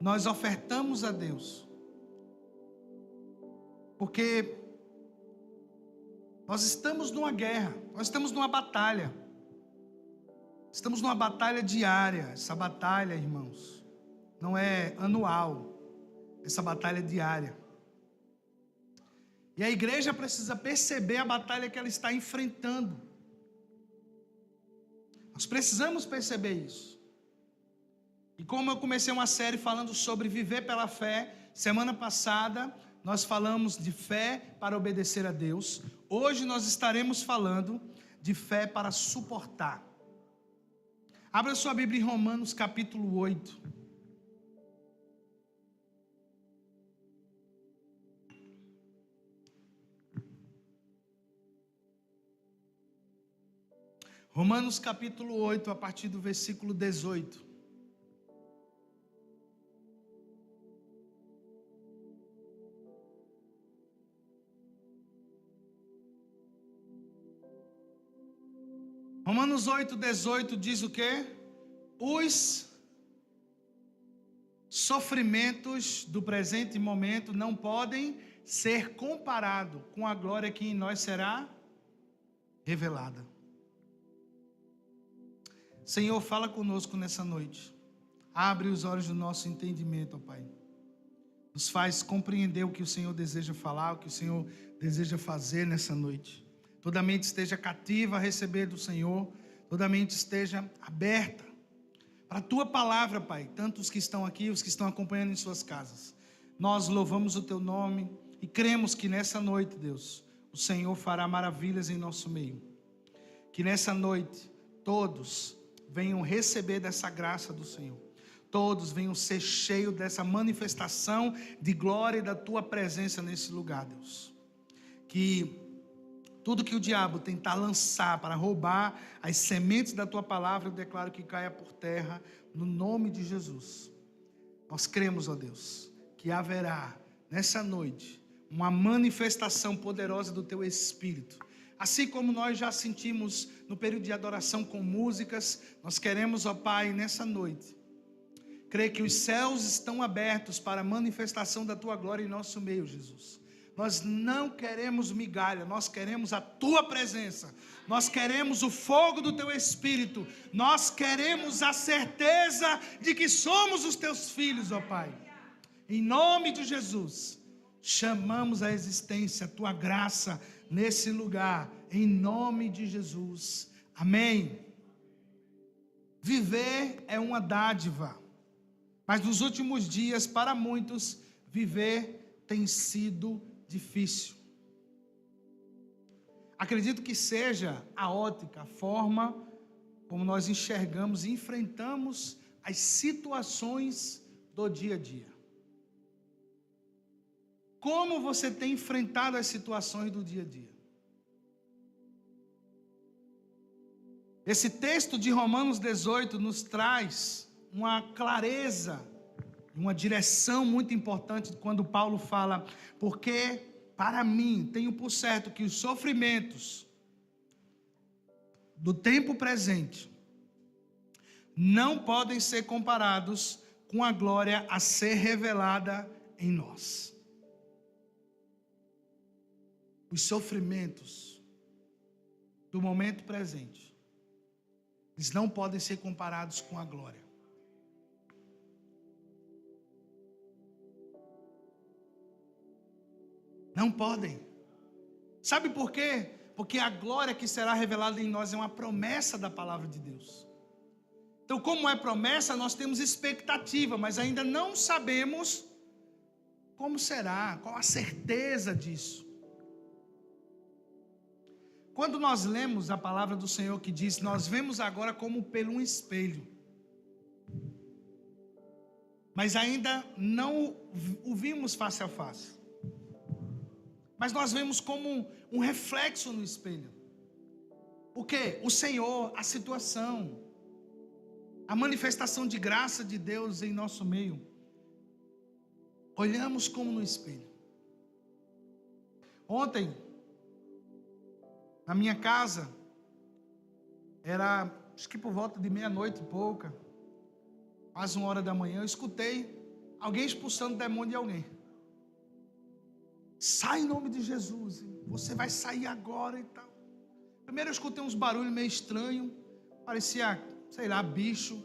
nós ofertamos a Deus, porque nós estamos numa guerra, nós estamos numa batalha. Estamos numa batalha diária. Essa batalha, irmãos, não é anual. Essa batalha é diária. E a igreja precisa perceber a batalha que ela está enfrentando. Nós precisamos perceber isso. E como eu comecei uma série falando sobre viver pela fé, semana passada nós falamos de fé para obedecer a Deus. Hoje nós estaremos falando de fé para suportar. Abra sua Bíblia em Romanos capítulo 8. Romanos capítulo 8, a partir do versículo 18. Romanos 8, 18 diz o quê? Os sofrimentos do presente momento não podem ser comparados com a glória que em nós será revelada. Senhor, fala conosco nessa noite. Abre os olhos do nosso entendimento, ó Pai. Nos faz compreender o que o Senhor deseja falar, o que o Senhor deseja fazer nessa noite. Toda mente esteja cativa a receber do Senhor. Toda mente esteja aberta para a Tua palavra, Pai. Tanto os que estão aqui, os que estão acompanhando em suas casas. Nós louvamos o Teu nome e cremos que nessa noite, Deus, o Senhor fará maravilhas em nosso meio. Que nessa noite todos venham receber dessa graça do Senhor. Todos venham ser cheios dessa manifestação de glória e da Tua presença nesse lugar, Deus. Que tudo que o diabo tentar lançar para roubar as sementes da Tua palavra, eu declaro que caia por terra, no nome de Jesus. Nós cremos, ó Deus, que haverá nessa noite uma manifestação poderosa do Teu Espírito. Assim como nós já sentimos no período de adoração com músicas, nós queremos, ó Pai, nessa noite, crer que os céus estão abertos para a manifestação da Tua glória em nosso meio, Jesus. Nós não queremos migalha, nós queremos a Tua presença, nós queremos o fogo do Teu Espírito, nós queremos a certeza de que somos os Teus filhos, ó Pai. Em nome de Jesus, chamamos a existência, a Tua graça nesse lugar, em nome de Jesus, amém. Viver é uma dádiva, mas nos últimos dias, para muitos, viver tem sido difícil. Acredito que seja a ótica, a forma como nós enxergamos e enfrentamos as situações do dia a dia. Como você tem enfrentado as situações do dia a dia? Esse texto de Romanos 18 nos traz uma clareza, uma direção muito importante quando Paulo fala: porque para mim tenho por certo que os sofrimentos do tempo presente não podem ser comparados com a glória a ser revelada em nós. Os sofrimentos do momento presente, eles não podem ser comparados com a glória. Não podem. Sabe por quê? Porque a glória que será revelada em nós é uma promessa da palavra de Deus. Então, como é promessa, nós temos expectativa, mas ainda não sabemos como será, qual a certeza disso. Quando nós lemos a palavra do Senhor que diz: nós vemos agora como pelo um espelho, mas ainda não o vimos face a face. Mas nós vemos como um reflexo no espelho. O quê? O Senhor, a situação, a manifestação de graça de Deus em nosso meio. Olhamos como no espelho. Ontem, na minha casa, acho que por volta de meia-noite e pouca, quase 1h da manhã, eu escutei alguém expulsando o demônio de alguém. Sai em nome de Jesus, você vai sair agora e tal. Primeiro eu escutei uns barulhos meio estranhos, parecia, sei lá, bicho.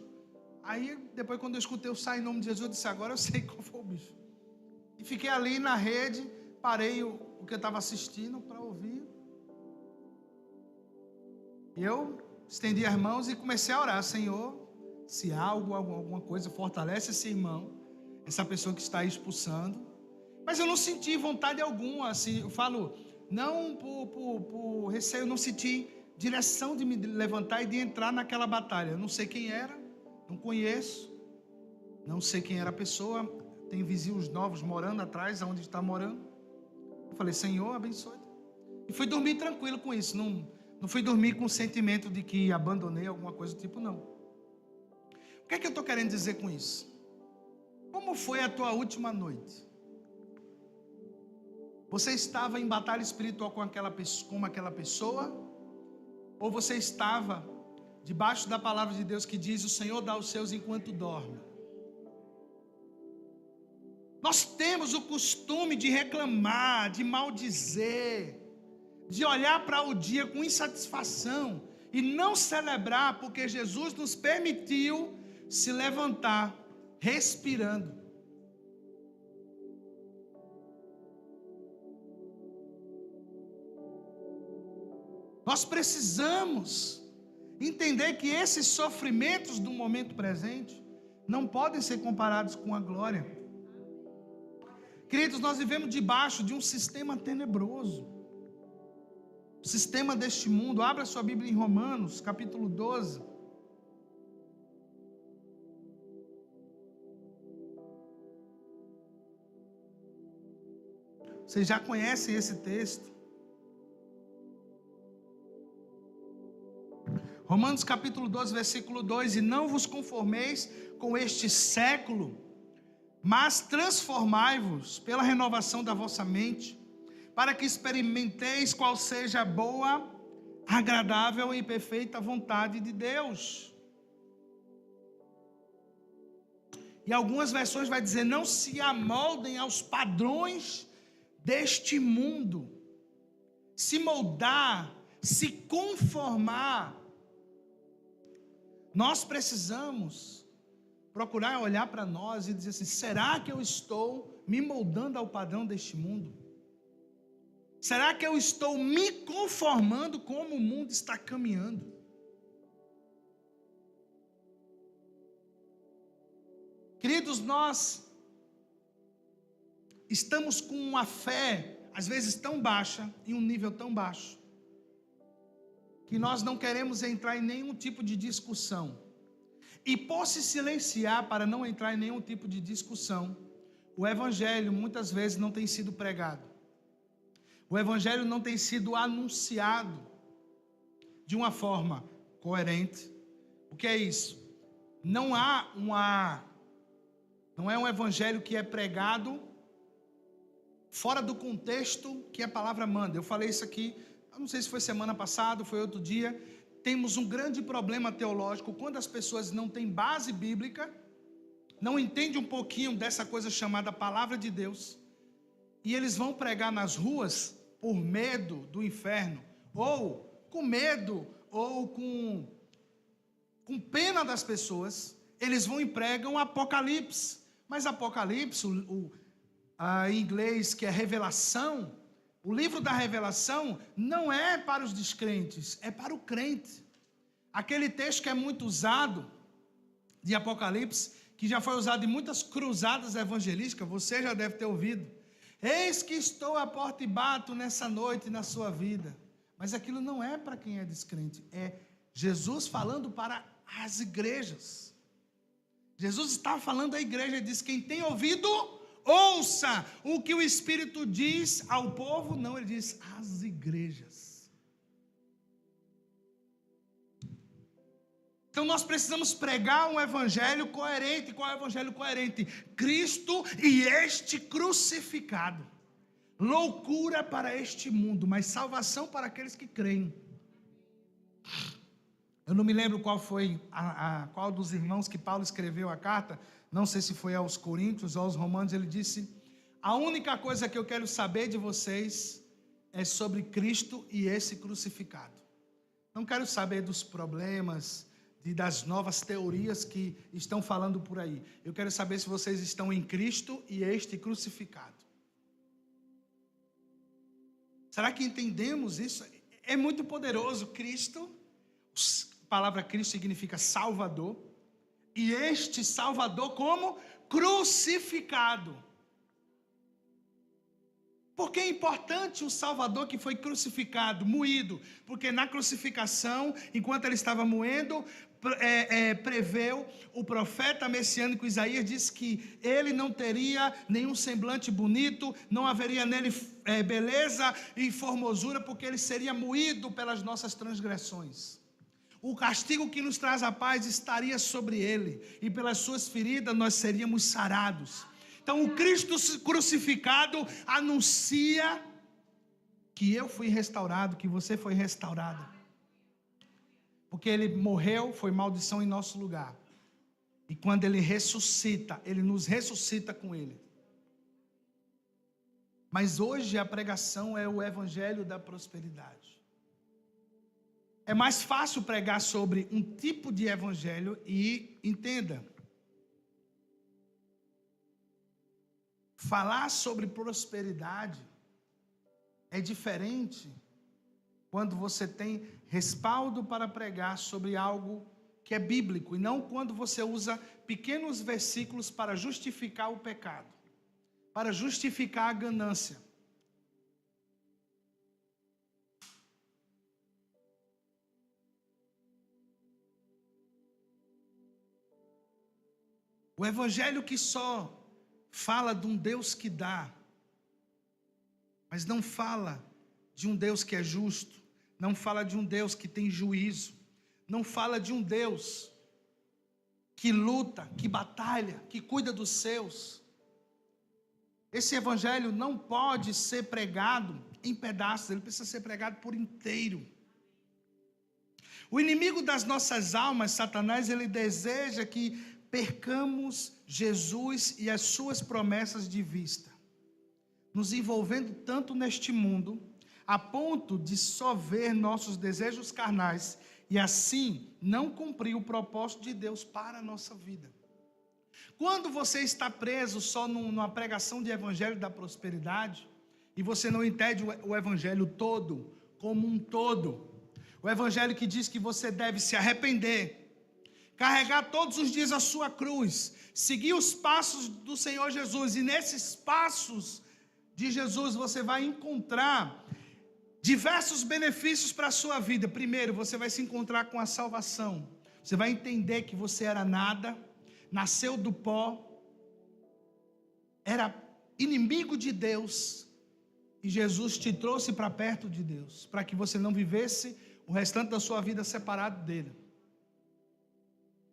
Aí depois quando eu escutei o sai em nome de Jesus, eu disse, agora eu sei qual foi o bicho. E fiquei ali na rede, parei o que eu estava assistindo para ouvir. E eu estendi as mãos e comecei a orar, Senhor, se há alguma coisa, fortalece esse irmão, essa pessoa que está aí expulsando. Mas eu não senti vontade alguma, assim, eu falo, não por receio, eu não senti direção de me levantar e de entrar naquela batalha. Eu não sei quem era, não conheço, não sei quem era a pessoa, tem vizinhos novos morando atrás, onde está morando. Eu falei, Senhor, abençoe. E fui dormir tranquilo com isso, não fui dormir com o sentimento de que abandonei alguma coisa do tipo, não. O que é que eu estou querendo dizer com isso? Como foi a tua última noite? Você estava em batalha espiritual com aquela pessoa? Ou você estava debaixo da palavra de Deus que diz, o Senhor dá os seus enquanto dorme? Nós temos o costume de reclamar, de maldizer, de olhar para o dia com insatisfação e não celebrar, porque Jesus nos permitiu se levantar, respirando. Nós precisamos entender que esses sofrimentos do momento presente não podem ser comparados com a glória. Queridos, nós vivemos debaixo de um sistema tenebroso. O sistema deste mundo. Abra sua Bíblia em Romanos, capítulo 12. Vocês já conhecem esse texto. Romanos capítulo 12, versículo 2. E não vos conformeis com este século, mas transformai-vos pela renovação da vossa mente, para que experimenteis qual seja a boa, agradável e perfeita vontade de Deus. E algumas versões vai dizer, não se amoldem aos padrões deste mundo. Se moldar, se conformar. Nós precisamos procurar olhar para nós e dizer assim, será que eu estou me moldando ao padrão deste mundo? Será que eu estou me conformando como o mundo está caminhando? Queridos, nós estamos com uma fé, às vezes tão baixa, em um nível tão baixo, que nós não queremos entrar em nenhum tipo de discussão. E por se silenciar para não entrar em nenhum tipo de discussão, o Evangelho muitas vezes não tem sido pregado. O Evangelho não tem sido anunciado de uma forma coerente. O que é isso? Não é um Evangelho que é pregado fora do contexto que a palavra manda. Eu falei isso aqui, eu não sei se foi semana passada, foi outro dia. Temos um grande problema teológico quando as pessoas não têm base bíblica, não entendem um pouquinho dessa coisa chamada palavra de Deus, e eles vão pregar nas ruas por medo do inferno, ou com medo, ou com pena das pessoas, eles vão e pregam Apocalipse. Mas Apocalipse, em inglês que é revelação, o livro da revelação não é para os descrentes, é para o crente. Aquele texto que é muito usado, de Apocalipse, que já foi usado em muitas cruzadas evangelísticas, você já deve ter ouvido. Eis que estou à porta e bato nessa noite na sua vida. Mas aquilo não é para quem é descrente, é Jesus falando para as igrejas. Jesus estava falando à igreja e disse, quem tem ouvido, ouça o que o Espírito diz ao povo. Não, ele diz às igrejas. Então nós precisamos pregar um evangelho coerente. Qual é o evangelho coerente? Cristo e este crucificado. Loucura para este mundo, mas salvação para aqueles que creem. Eu não me lembro qual foi qual dos irmãos que Paulo escreveu a carta. não sei se foi aos Coríntios ou aos Romanos, ele disse: a única coisa que eu quero saber de vocês é sobre Cristo e esse crucificado. Não quero saber dos problemas, das novas teorias que estão falando por aí. Eu quero saber se vocês estão em Cristo e este crucificado. Será que entendemos isso? É muito poderoso. Cristo, a palavra Cristo significa Salvador, e este Salvador como crucificado. Por que é importante o Salvador que foi crucificado, moído? Porque na crucificação, enquanto ele estava moendo, preveu o profeta messiânico Isaías, disse que ele não teria nenhum semblante bonito, não haveria nele beleza e formosura, porque ele seria moído pelas nossas transgressões. O castigo que nos traz a paz estaria sobre ele, e pelas suas feridas nós seríamos sarados. Então o Cristo crucificado anuncia que eu fui restaurado, que você foi restaurado. Porque ele morreu, foi maldição em nosso lugar. E quando ele ressuscita, ele nos ressuscita com ele. Mas hoje a pregação é o evangelho da prosperidade. É mais fácil pregar sobre um tipo de evangelho e, entenda, falar sobre prosperidade é diferente quando você tem respaldo para pregar sobre algo que é bíblico, e não quando você usa pequenos versículos para justificar o pecado, para justificar a ganância. O evangelho que só fala de um Deus que dá, mas não fala de um Deus que é justo, não fala de um Deus que tem juízo, não fala de um Deus que luta, que batalha, que cuida dos seus. Esse evangelho não pode ser pregado em pedaços, ele precisa ser pregado por inteiro. O inimigo das nossas almas, Satanás, ele deseja que percamos Jesus e as suas promessas de vista, nos envolvendo tanto neste mundo, a ponto de só ver nossos desejos carnais e assim não cumprir o propósito de Deus para a nossa vida. Quando você está preso só numa pregação de evangelho da prosperidade, e você não entende o evangelho todo, como um todo, o evangelho que diz que você deve se arrepender, carregar todos os dias a sua cruz, seguir os passos do Senhor Jesus, e nesses passos de Jesus você vai encontrar diversos benefícios para a sua vida. Primeiro, você vai se encontrar com a salvação. Você vai entender que você era nada, nasceu do pó, era inimigo de Deus, e Jesus te trouxe para perto de Deus, para que você não vivesse o restante da sua vida separado dele.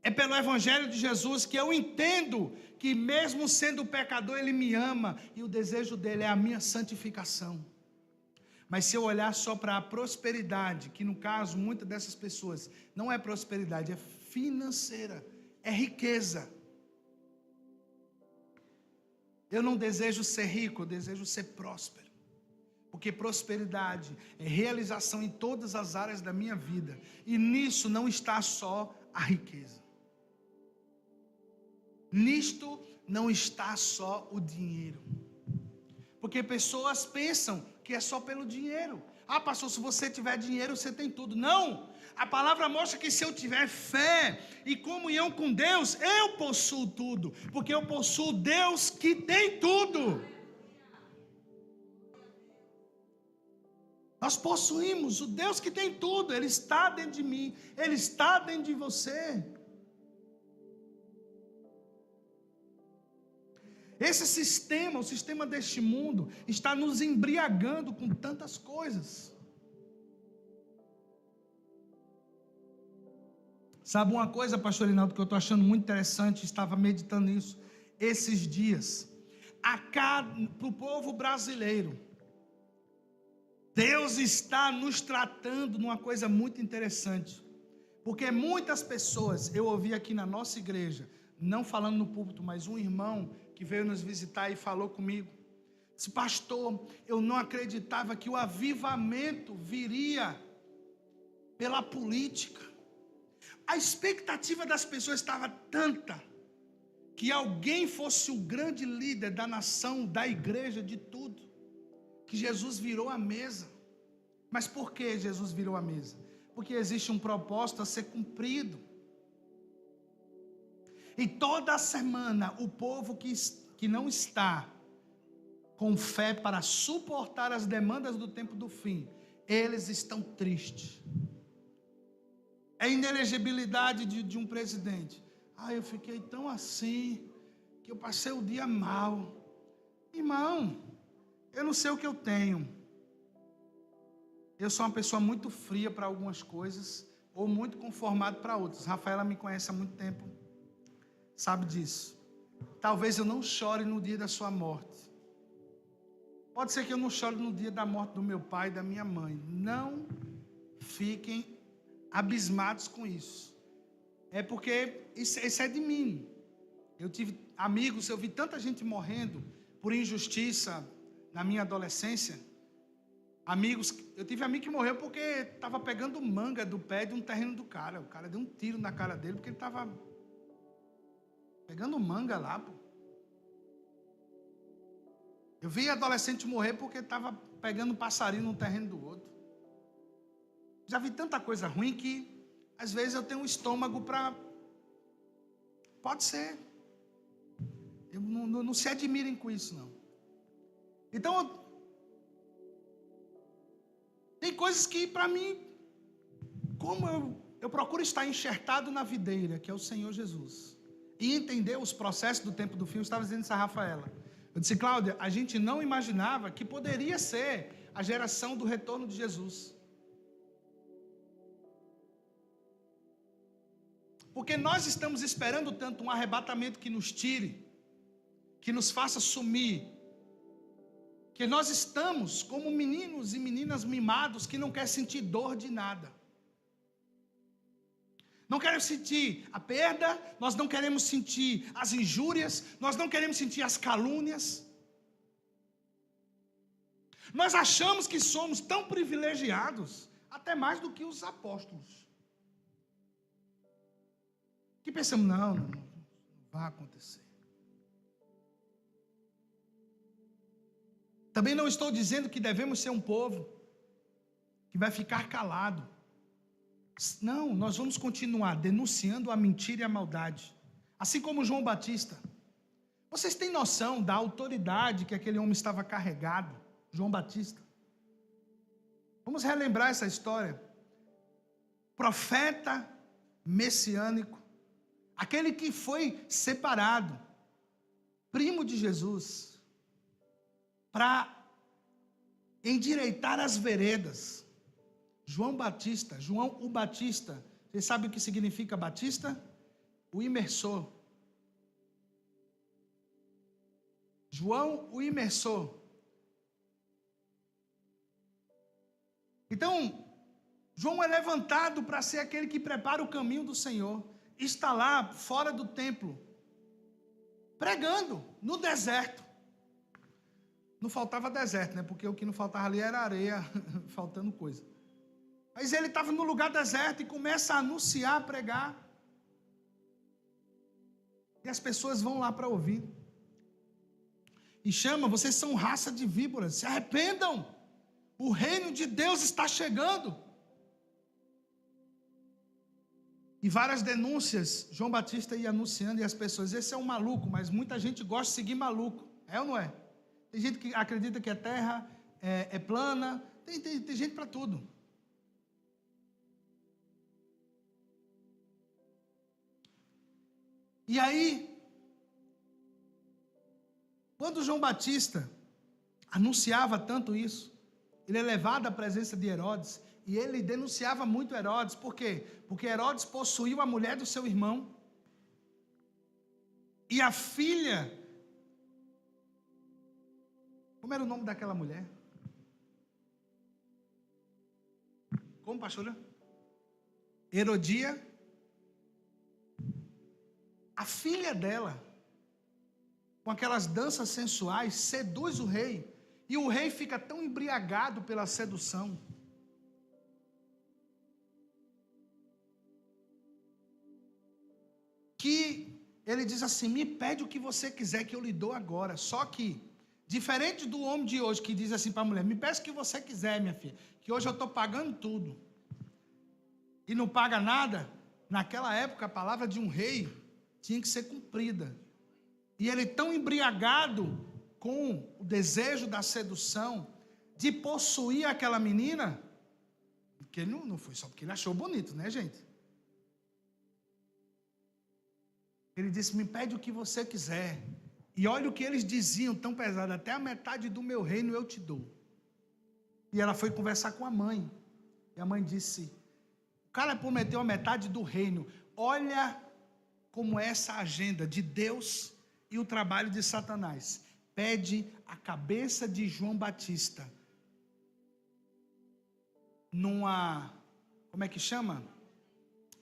É pelo evangelho de Jesus que eu entendo que mesmo sendo pecador, ele me ama, e o desejo dele é a minha santificação. Mas se eu olhar só para a prosperidade, que no caso, muitas dessas pessoas, não é prosperidade, é financeira, é riqueza. Eu não desejo ser rico, eu desejo ser próspero. Porque prosperidade é realização em todas as áreas da minha vida. E nisso não está só a riqueza. Nisto não está só o dinheiro. Porque pessoas pensam que é só pelo dinheiro. Ah, pastor, se você tiver dinheiro, você tem tudo. Não! A palavra mostra que se eu tiver fé e comunhão com Deus, eu possuo tudo. Porque eu possuo Deus que tem tudo. Nós possuímos o Deus que tem tudo. Ele está dentro de mim. Ele está dentro de você. Esse sistema, o sistema deste mundo, está nos embriagando com tantas coisas. Sabe uma coisa, pastor Rinaldo, que eu estou achando muito interessante, estava meditando nisso esses dias. Para o povo brasileiro, Deus está nos tratando de uma coisa muito interessante. Porque muitas pessoas, eu ouvi aqui na nossa igreja, não falando no púlpito, mas um irmão que veio nos visitar e falou comigo. Disse: pastor, eu não acreditava que o avivamento viria pela política. A expectativa das pessoas estava tanta que alguém fosse o grande líder da nação, da igreja, de tudo, que Jesus virou a mesa. Mas por que Jesus virou a mesa? Porque existe um propósito a ser cumprido. E toda semana o povo que não está com fé para suportar as demandas do tempo do fim, eles estão tristes. É a inelegibilidade de um presidente. Eu fiquei tão assim, que eu passei o dia mal. Irmão, eu não sei o que eu tenho. Eu sou uma pessoa muito fria para algumas coisas, ou muito conformado para outras. Rafaela me conhece há muito tempo, sabe disso. Talvez eu não chore no dia da sua morte. Pode ser que eu não chore no dia da morte do meu pai e da minha mãe. Não fiquem abismados com isso. É porque isso é de mim. Eu tive amigos, eu vi tanta gente morrendo por injustiça na minha adolescência. Eu tive amigo que morreu porque estava pegando manga do pé de um terreno do cara. O cara deu um tiro na cara dele porque ele estava pegando manga lá, pô. Eu vi adolescente morrer porque estava pegando passarinho no terreno do outro. Já vi tanta coisa ruim que às vezes eu tenho um estômago para... Pode ser. Não se admirem com isso, não. Então, tem coisas que para mim, como eu procuro estar enxertado na videira, que é o Senhor Jesus, e entender os processos do tempo do fim. Eu estava dizendo isso a Rafaela. Eu disse: Cláudia, a gente não imaginava que poderia ser a geração do retorno de Jesus. Porque nós estamos esperando tanto um arrebatamento que nos tire, que nos faça sumir, que nós estamos como meninos e meninas mimados que não querem sentir dor de nada. Não queremos sentir a perda, nós não queremos sentir as injúrias, nós não queremos sentir as calúnias. Nós achamos que somos tão privilegiados, até mais do que os apóstolos, que pensamos: não vai acontecer. Também não estou dizendo que devemos ser um povo que vai ficar calado. Não, nós vamos continuar denunciando a mentira e a maldade, assim como João Batista. Vocês têm noção da autoridade que aquele homem estava carregado, João Batista? Vamos relembrar essa história. Profeta messiânico, aquele que foi separado, primo de Jesus, para endireitar as veredas. João Batista, João o Batista. Vocês sabem o que significa Batista? O imersor. João o imersor. Então, João é levantado para ser aquele que prepara o caminho do Senhor. Está lá, fora do templo, pregando no deserto. Não faltava deserto, né? Porque o que não faltava ali era areia, faltando coisa. Mas ele estava no lugar deserto e começa a anunciar, a pregar. E as pessoas vão lá para ouvir. E chama: vocês são raça de víboras, se arrependam. O reino de Deus está chegando. E várias denúncias, João Batista ia anunciando e as pessoas: esse é um maluco, mas muita gente gosta de seguir maluco. É ou não é? Tem gente que acredita que a terra é plana, tem gente para tudo. E aí, quando João Batista anunciava tanto isso, ele é levado à presença de Herodes, e ele denunciava muito Herodes. Por quê? Porque Herodes possuiu a mulher do seu irmão, e a filha... Como era o nome daquela mulher? Como, pastora? Herodia. a filha dela, com aquelas danças sensuais, seduz o rei. E o rei fica tão embriagado pela sedução que ele diz assim: me pede o que você quiser que eu lhe dou agora. Só que, diferente do homem de hoje que diz assim para a mulher: me peça o que você quiser, minha filha, que hoje eu estou pagando tudo. E não paga nada. Naquela época a palavra de um rei tinha que ser cumprida. E ele tão embriagado com o desejo da sedução, de possuir aquela menina, que não foi só porque ele achou bonito, né, gente? Ele disse: me pede o que você quiser. E olha o que eles diziam tão pesado: até a metade do meu reino eu te dou. E ela foi conversar com a mãe. E a mãe disse: o cara prometeu a metade do reino. Olha como é essa agenda de Deus e o trabalho de Satanás. Pede a cabeça de João Batista numa, como é que chama?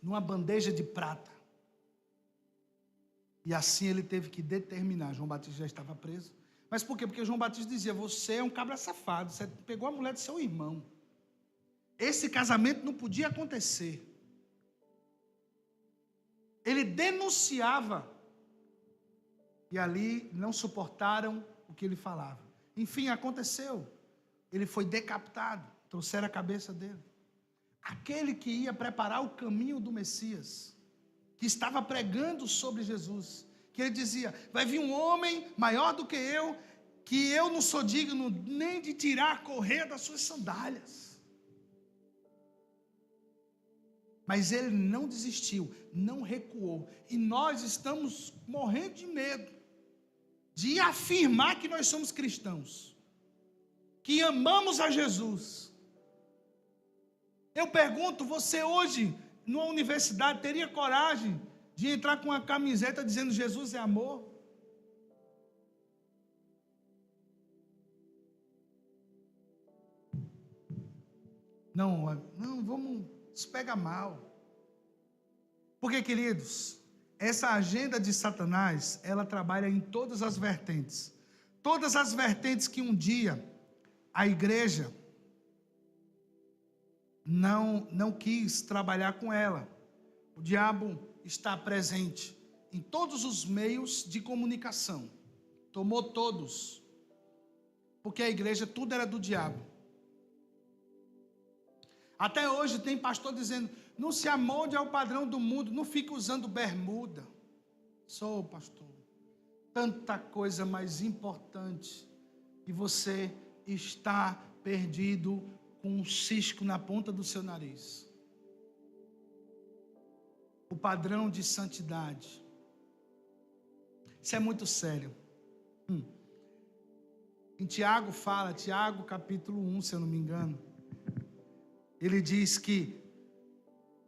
Numa bandeja de prata. E assim ele teve que determinar. João Batista já estava preso. Mas por quê? Porque João Batista dizia: você é um cabra safado, você pegou a mulher do seu irmão. Esse casamento não podia acontecer. Ele denunciava. E ali não suportaram o que ele falava. Enfim, aconteceu. Ele foi decapitado. Trouxeram a cabeça dele. Aquele que ia preparar o caminho do Messias, que estava pregando sobre Jesus, que ele dizia: vai vir um homem maior do que eu não sou digno nem de tirar a correia das suas sandálias. Mas ele não desistiu, não recuou. E nós estamos morrendo de medo de afirmar que nós somos cristãos, que amamos a Jesus. Eu pergunto, você hoje, numa universidade, teria coragem de entrar com uma camiseta dizendo Jesus é amor? Não, vamos, isso pega mal. Porque, queridos, essa agenda de Satanás, ela trabalha em todas as vertentes. Todas as vertentes que um dia a igreja não quis trabalhar com ela. O diabo está presente em todos os meios de comunicação. Tomou todos. Porque a igreja, tudo era do diabo. Até hoje tem pastor dizendo: não se amolde ao padrão do mundo, não fique usando bermuda. Sou pastor. Tanta coisa mais importante e você está perdido com um cisco na ponta do seu nariz. O padrão de santidade. Isso é muito sério. Em Tiago fala, Tiago capítulo 1, se eu não me engano, ele diz que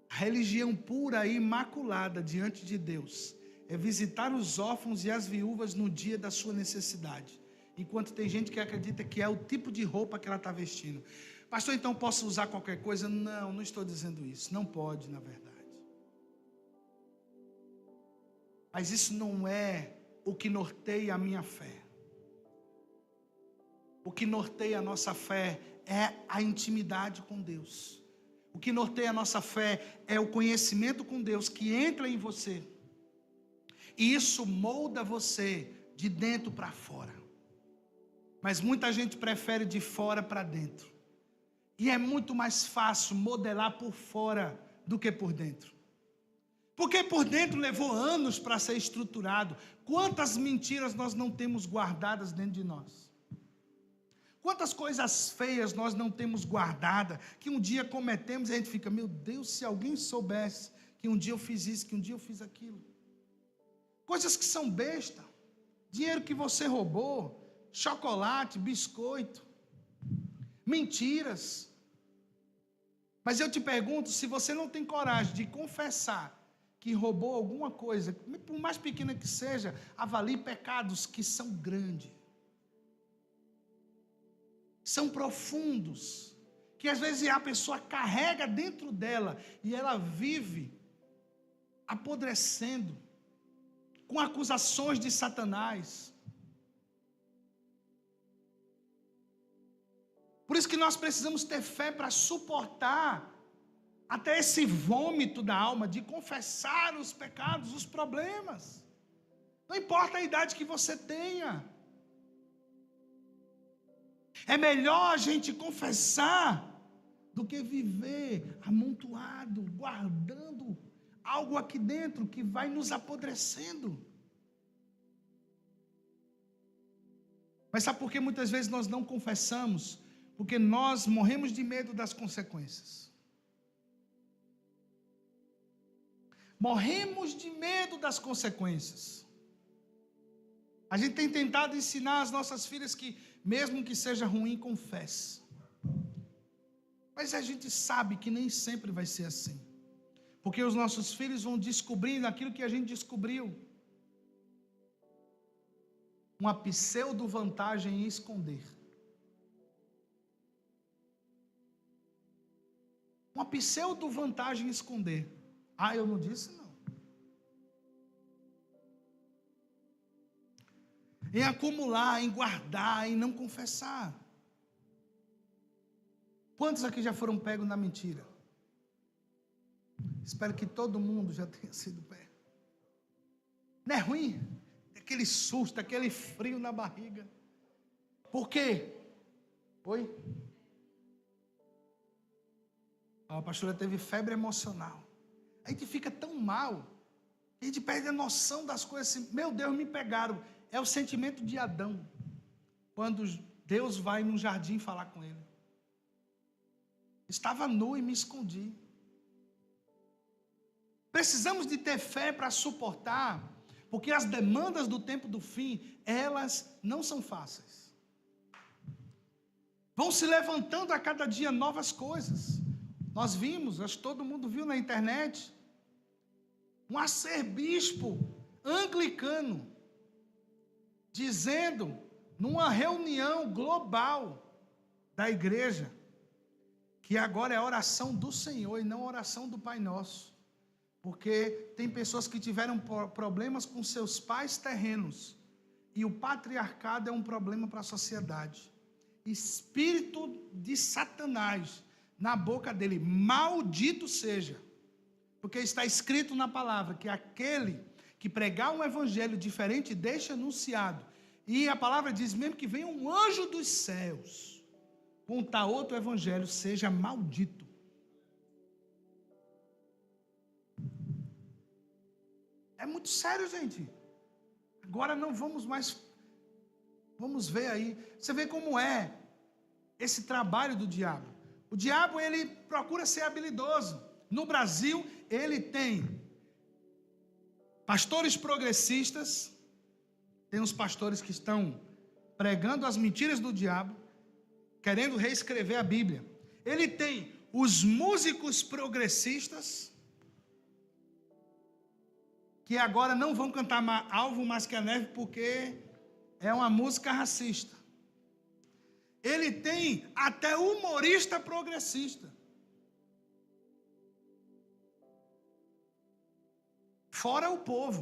a religião pura e imaculada diante de Deus é visitar os órfãos e as viúvas no dia da sua necessidade. Enquanto tem gente que acredita que é o tipo de roupa que ela está vestindo. Pastor, então posso usar qualquer coisa? Não estou dizendo isso. Não pode, na verdade. Mas isso não é o que norteia a minha fé. O que norteia a nossa fé é a intimidade com Deus. O que norteia a nossa fé é o conhecimento com Deus que entra em você. E isso molda você de dentro para fora. Mas muita gente prefere de fora para dentro. E é muito mais fácil modelar por fora do que por dentro. Porque por dentro levou anos para ser estruturado. Quantas mentiras nós não temos guardadas dentro de nós? Quantas coisas feias nós não temos guardadas, que um dia cometemos e a gente fica: meu Deus, se alguém soubesse que um dia eu fiz isso, que um dia eu fiz aquilo. Coisas que são besta, dinheiro que você roubou, chocolate, biscoito, mentiras. Mas eu te pergunto, se você não tem coragem de confessar que roubou alguma coisa, por mais pequena que seja, avalie pecados que são grandes. São profundos, que às vezes a pessoa carrega dentro dela e ela vive apodrecendo. com acusações de Satanás. Por isso que nós precisamos ter fé para suportar até esse vômito da alma, de confessar os pecados, os problemas. Não importa a idade que você tenha. É melhor a gente confessar do que viver amontoado, guardando algo aqui dentro que vai nos apodrecendo. Mas sabe por que muitas vezes nós não confessamos? Porque nós morremos de medo das consequências. Morremos de medo das consequências. A gente tem tentado ensinar as nossas filhas que, mesmo que seja ruim, confesse. Mas a gente sabe que nem sempre vai ser assim. Porque os nossos filhos vão descobrindo aquilo que a gente descobriu. Uma pseudo-vantagem em esconder. Uma pseudo-vantagem em esconder. Ah, eu não disse não. Em acumular, em guardar, em não confessar. Quantos aqui já foram pegos na mentira? Espero que todo mundo já tenha sido pego. Não é ruim? Aquele susto, aquele frio na barriga. Por quê? Oi? A pastora teve febre emocional. A gente fica tão mal, a gente perde a noção das coisas assim. Meu Deus, me pegaram. É o sentimento de Adão, quando Deus vai no jardim falar com ele. Estava nu e me escondi. Precisamos de ter fé para suportar, porque as demandas do tempo do fim, elas não são fáceis. Vão se levantando a cada dia novas coisas. Nós vimos, acho que todo mundo viu na internet, um arcebispo anglicano, dizendo, numa reunião global da igreja, que agora é a oração do Senhor e não a oração do Pai Nosso. Porque tem pessoas que tiveram problemas com seus pais terrenos, e o patriarcado é um problema para a sociedade. Espírito de Satanás na boca dele, maldito seja. Porque está escrito na palavra que aquele que pregar um evangelho diferente deixa anunciado. E a palavra diz mesmo que vem um anjo dos céus contar outro evangelho, seja maldito. É muito sério, gente. Agora não vamos mais. Vamos ver aí. Você vê como é esse trabalho do diabo. O diabo, ele procura ser habilidoso. No Brasil, ele tem pastores progressistas, tem os pastores que estão pregando as mentiras do diabo, querendo reescrever a Bíblia. Ele tem os músicos progressistas, que agora não vão cantar Alvo Mais Que a Neve, porque é uma música racista. Ele tem até humorista progressista. Fora o povo.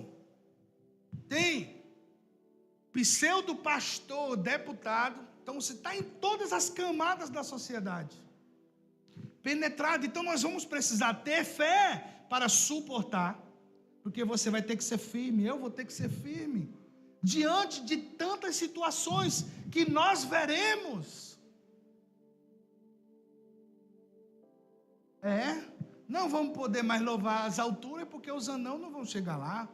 Tem pseudo pastor, deputado. Então você está em todas as camadas da sociedade. Penetrado. Então nós vamos precisar ter fé para suportar. Porque você vai ter que ser firme, eu vou ter que ser firme. Diante de tantas situações que nós veremos. Não vamos poder mais louvar as alturas, porque os anãos não vão chegar lá.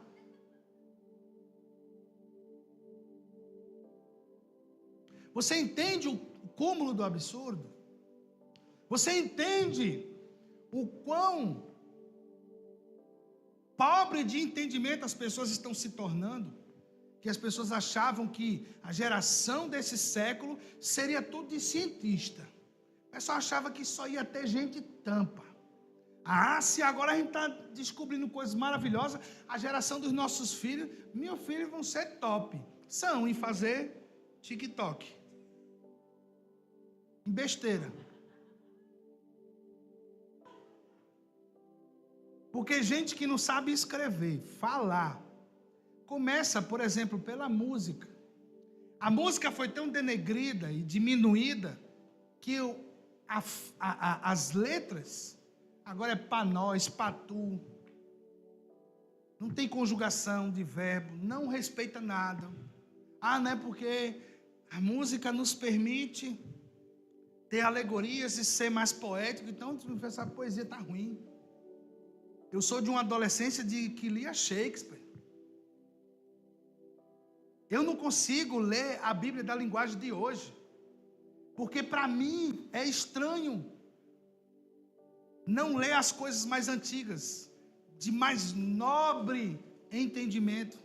Você entende o cúmulo do absurdo? Você entende o quão pobre de entendimento as pessoas estão se tornando? Que as pessoas achavam que a geração desse século seria tudo de cientista. O pessoal achava que só ia ter gente tampa. Se agora a gente está descobrindo coisas maravilhosas, a geração dos nossos filhos, meus filhos vão ser top. São em fazer TikTok. Em besteira. Porque gente que não sabe escrever, falar, começa, por exemplo, pela música. A música foi tão denegrida e diminuída que as letras, agora é pá nós, pá tu, não tem conjugação de verbo, não respeita nada. Não é porque a música nos permite ter alegorias e ser mais poético, então essa poesia está ruim. Eu sou de uma adolescência que lia Shakespeare. Eu não consigo ler a Bíblia da linguagem de hoje, porque para mim é estranho não ler as coisas mais antigas, de mais nobre entendimento.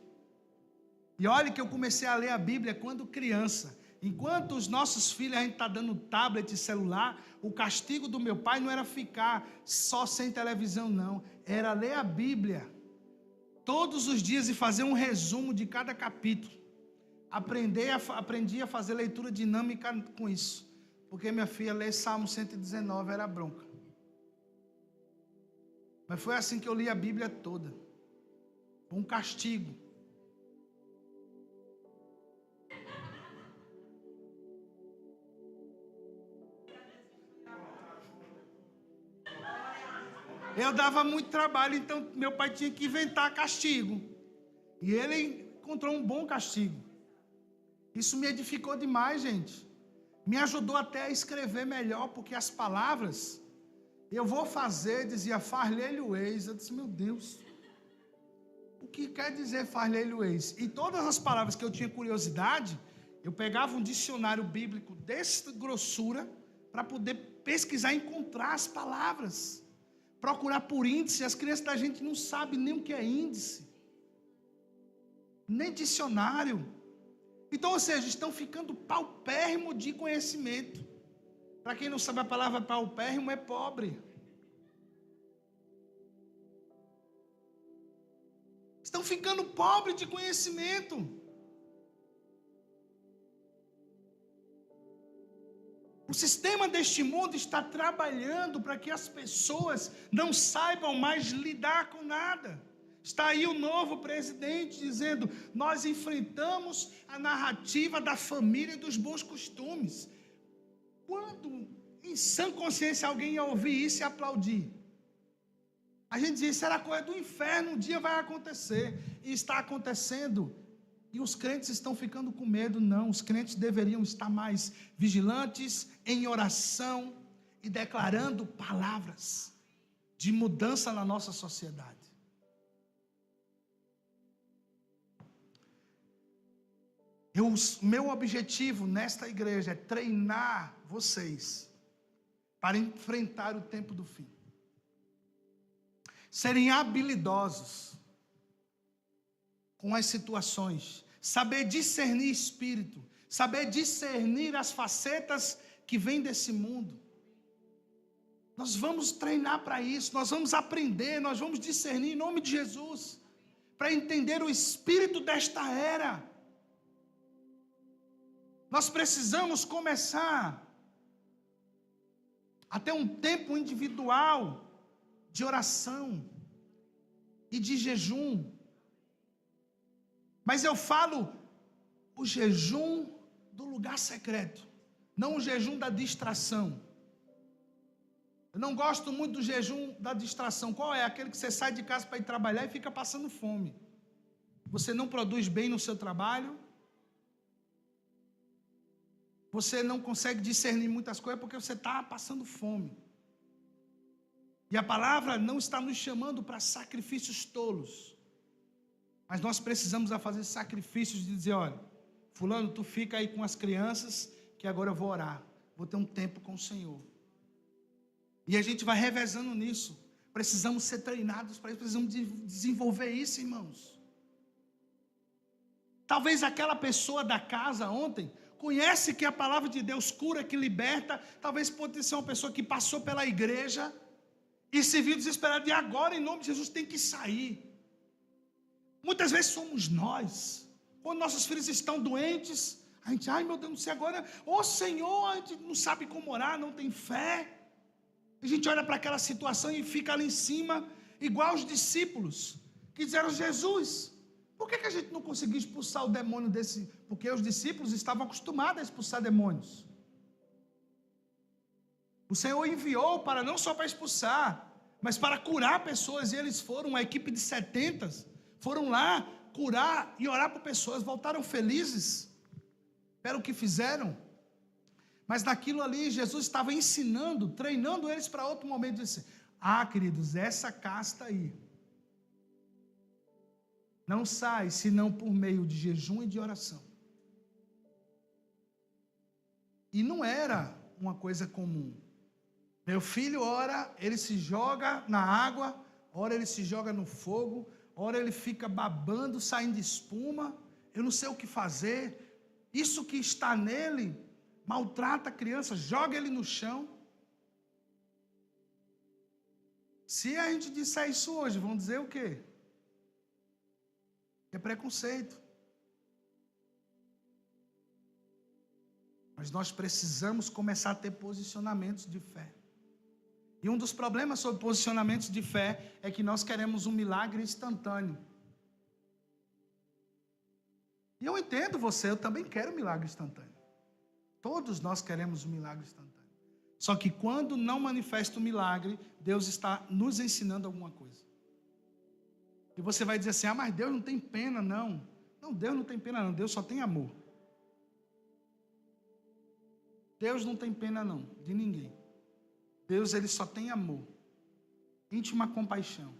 E olha que eu comecei a ler a Bíblia quando criança. Enquanto os nossos filhos, a gente está dando tablet e celular, o castigo do meu pai não era ficar só sem televisão, não. Era ler a Bíblia todos os dias e fazer um resumo de cada capítulo. Aprendi a fazer leitura dinâmica com isso. Porque minha filha ler Salmo 119 era bronca. Mas foi assim que eu li a Bíblia toda. Um castigo. Eu dava muito trabalho, então meu pai tinha que inventar castigo. E ele encontrou um bom castigo. Isso me edificou demais, gente. Me ajudou até a escrever melhor, porque as palavras, eu vou fazer, dizia far-lhe-lo-eis. Eu disse, meu Deus, o que quer dizer far-lhe-lo-eis? E todas as palavras que eu tinha curiosidade, eu pegava um dicionário bíblico dessa grossura, para poder pesquisar e encontrar as palavras. Procurar por índice. As crianças da gente não sabem nem o que é índice, nem dicionário. Então, ou seja, estão ficando paupérrimo de conhecimento. Para quem não sabe, a palavra paupérrimo é pobre. Estão ficando pobres de conhecimento. O sistema deste mundo está trabalhando para que as pessoas não saibam mais lidar com nada. Está aí o novo presidente dizendo, nós enfrentamos a narrativa da família e dos bons costumes. Quando, em sã consciência, alguém ia ouvir isso e aplaudir? A gente dizia, isso era coisa do inferno, um dia vai acontecer. E está acontecendo. E os crentes estão ficando com medo. Não, os crentes deveriam estar mais vigilantes, em oração e declarando palavras de mudança na nossa sociedade. Meu objetivo nesta igreja é treinar vocês para enfrentar o tempo do fim. Serem habilidosos com as situações, saber discernir espírito, saber discernir as facetas que vêm desse mundo. Nós vamos treinar para isso, nós vamos aprender, nós vamos discernir em nome de Jesus, para entender o espírito desta era. Nós precisamos começar a ter um tempo individual de oração e de jejum. Mas eu falo o jejum do lugar secreto, não o jejum da distração. Eu não gosto muito do jejum da distração. Qual é? Aquele que você sai de casa para ir trabalhar e fica passando fome. Você não produz bem no seu trabalho. Você não consegue discernir muitas coisas porque você está passando fome. E a palavra não está nos chamando para sacrifícios tolos. Mas nós precisamos fazer sacrifícios de dizer, olha, fulano, tu fica aí com as crianças, que agora eu vou orar. Vou ter um tempo com o Senhor. E a gente vai revezando nisso. Precisamos ser treinados para isso, precisamos desenvolver isso, irmãos. Talvez aquela pessoa da casa ontem conhece que a palavra de Deus cura, que liberta. Talvez pode ser uma pessoa que passou pela igreja e se viu desesperada. E agora, em nome de Jesus, tem que sair. Muitas vezes somos nós. Quando nossos filhos estão doentes, a gente, ai meu Deus, não sei agora. Ô Senhor, a gente não sabe como orar, não tem fé. A gente olha para aquela situação e fica ali em cima, igual os discípulos, que disseram, Jesus, Por que a gente não conseguiu expulsar o demônio desse? Porque os discípulos estavam acostumados a expulsar demônios. O Senhor enviou para não só para expulsar, mas para curar pessoas. E eles foram, uma equipe de 70, foram lá curar e orar por pessoas. Voltaram felizes pelo que fizeram. Mas naquilo ali, Jesus estava ensinando, treinando eles para outro momento. Disse: queridos, essa casta aí não sai senão por meio de jejum e de oração. E não era uma coisa comum. Meu filho ora, ele se joga na água, ora ele se joga no fogo, ora ele fica babando, saindo espuma, eu não sei o que fazer. Isso que está nele maltrata a criança, joga ele no chão. Se a gente disser isso hoje, vão dizer o quê? É preconceito. Mas nós precisamos começar a ter posicionamentos de fé. E um dos problemas sobre posicionamentos de fé é que nós queremos um milagre instantâneo. E eu entendo você, eu também quero um milagre instantâneo. Todos nós queremos um milagre instantâneo. Só que quando não manifesta o milagre, Deus está nos ensinando alguma coisa. E você vai dizer assim: mas Deus não tem pena, não. Não, Deus não tem pena, não. Deus só tem amor. Deus não tem pena, não, de ninguém. Deus, ele só tem amor, íntima compaixão.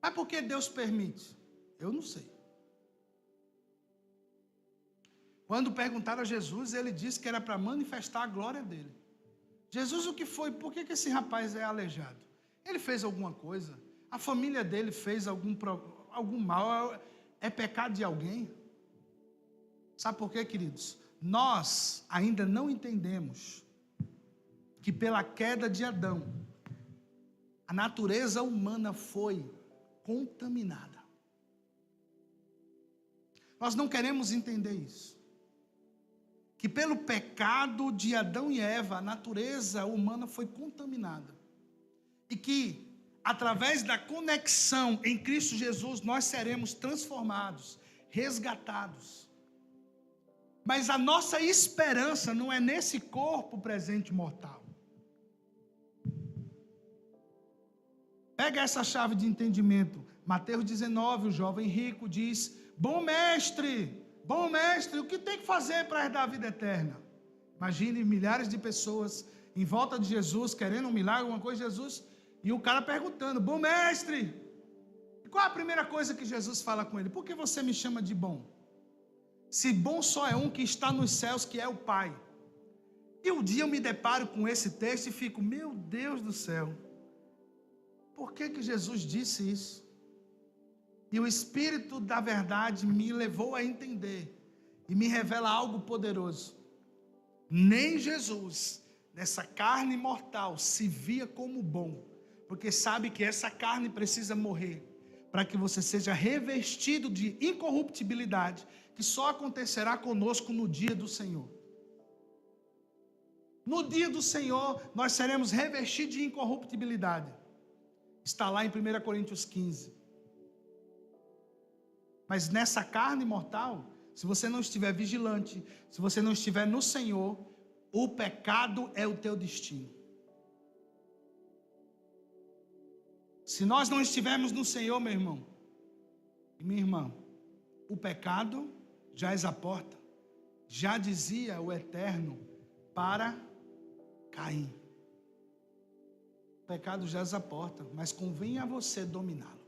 Mas por que Deus permite? Eu não sei. Quando perguntaram a Jesus, ele disse que era para manifestar a glória dele. Jesus, o que foi? Por que esse rapaz é aleijado? Ele fez alguma coisa? A família dele fez algum mal? É pecado de alguém? Sabe por quê, queridos? Nós ainda não entendemos que pela queda de Adão, a natureza humana foi contaminada. Nós não queremos entender isso. Que pelo pecado de Adão e Eva, a natureza humana foi contaminada. E que, através da conexão em Cristo Jesus, nós seremos transformados, resgatados. Mas a nossa esperança não é nesse corpo presente mortal. Pega essa chave de entendimento. Mateus 19, o jovem rico diz: bom mestre, o que tem que fazer para herdar a vida eterna? Imagine milhares de pessoas em volta de Jesus, querendo um milagre, alguma coisa de Jesus, e o cara perguntando: bom mestre, e qual a primeira coisa que Jesus fala com ele? Por que você me chama de bom? Se bom só é um que está nos céus, que é o Pai. E um dia eu me deparo com esse texto e fico: meu Deus do céu, por que Jesus disse isso? E o Espírito da verdade me levou a entender e me revela algo poderoso. Nem Jesus, nessa carne mortal, se via como bom, porque sabe que essa carne precisa morrer, para que você seja revestido de incorruptibilidade, que só acontecerá conosco no dia do Senhor. No dia do Senhor, nós seremos revestidos de incorruptibilidade. Está lá em 1 Coríntios 15. Mas nessa carne mortal, se você não estiver vigilante, se você não estiver no Senhor, o pecado é o teu destino. Se nós não estivermos no Senhor, meu irmão e minha irmã, o pecado jaz à porta. Já dizia o Eterno para Caim: o pecado jaz à porta, mas convém a você dominá-lo.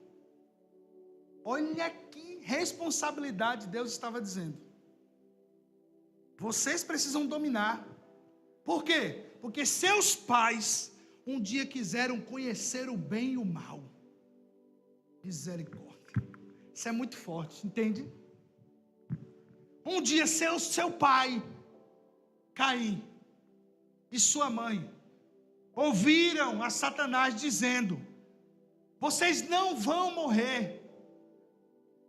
Olha que responsabilidade Deus estava dizendo. Vocês precisam dominar. Por quê? Porque seus pais um dia quiseram conhecer o bem e o mal. Misericórdia. Isso é muito forte, entende? Um dia seu pai, Caim, e sua mãe, ouviram a Satanás dizendo: vocês não vão morrer.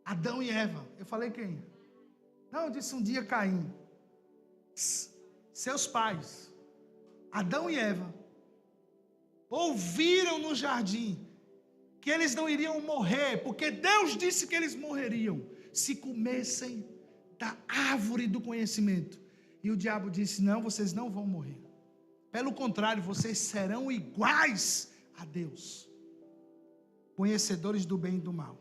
Adão e Eva. Eu falei quem? Não, eu disse um dia Caim. Seus pais, Adão e Eva, ouviram no jardim que eles não iriam morrer, porque Deus disse que eles morreriam se comessem da árvore do conhecimento. E o diabo disse: não, vocês não vão morrer. Pelo contrário, vocês serão iguais a Deus, conhecedores do bem e do mal.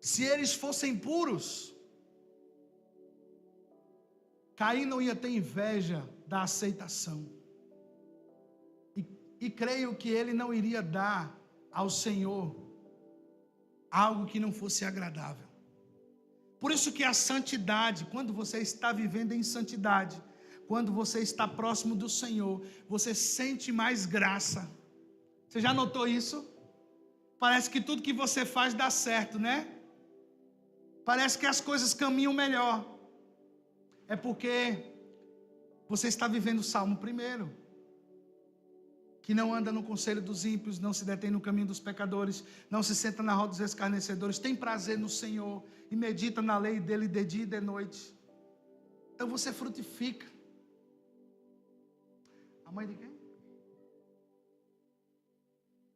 Se eles fossem puros, Caim não ia ter inveja da aceitação. E creio que ele não iria dar ao Senhor algo que não fosse agradável. Por isso que a santidade, quando você está vivendo em santidade, quando você está próximo do Senhor, você sente mais graça. Você já notou isso? Parece que tudo que você faz dá certo, né? Parece que as coisas caminham melhor. É porque você está vivendo o Salmo 1, que não anda no conselho dos ímpios, não se detém no caminho dos pecadores, não se senta na roda dos escarnecedores, tem prazer no Senhor e medita na lei dele de dia e de noite. Então você frutifica. A mãe de quem?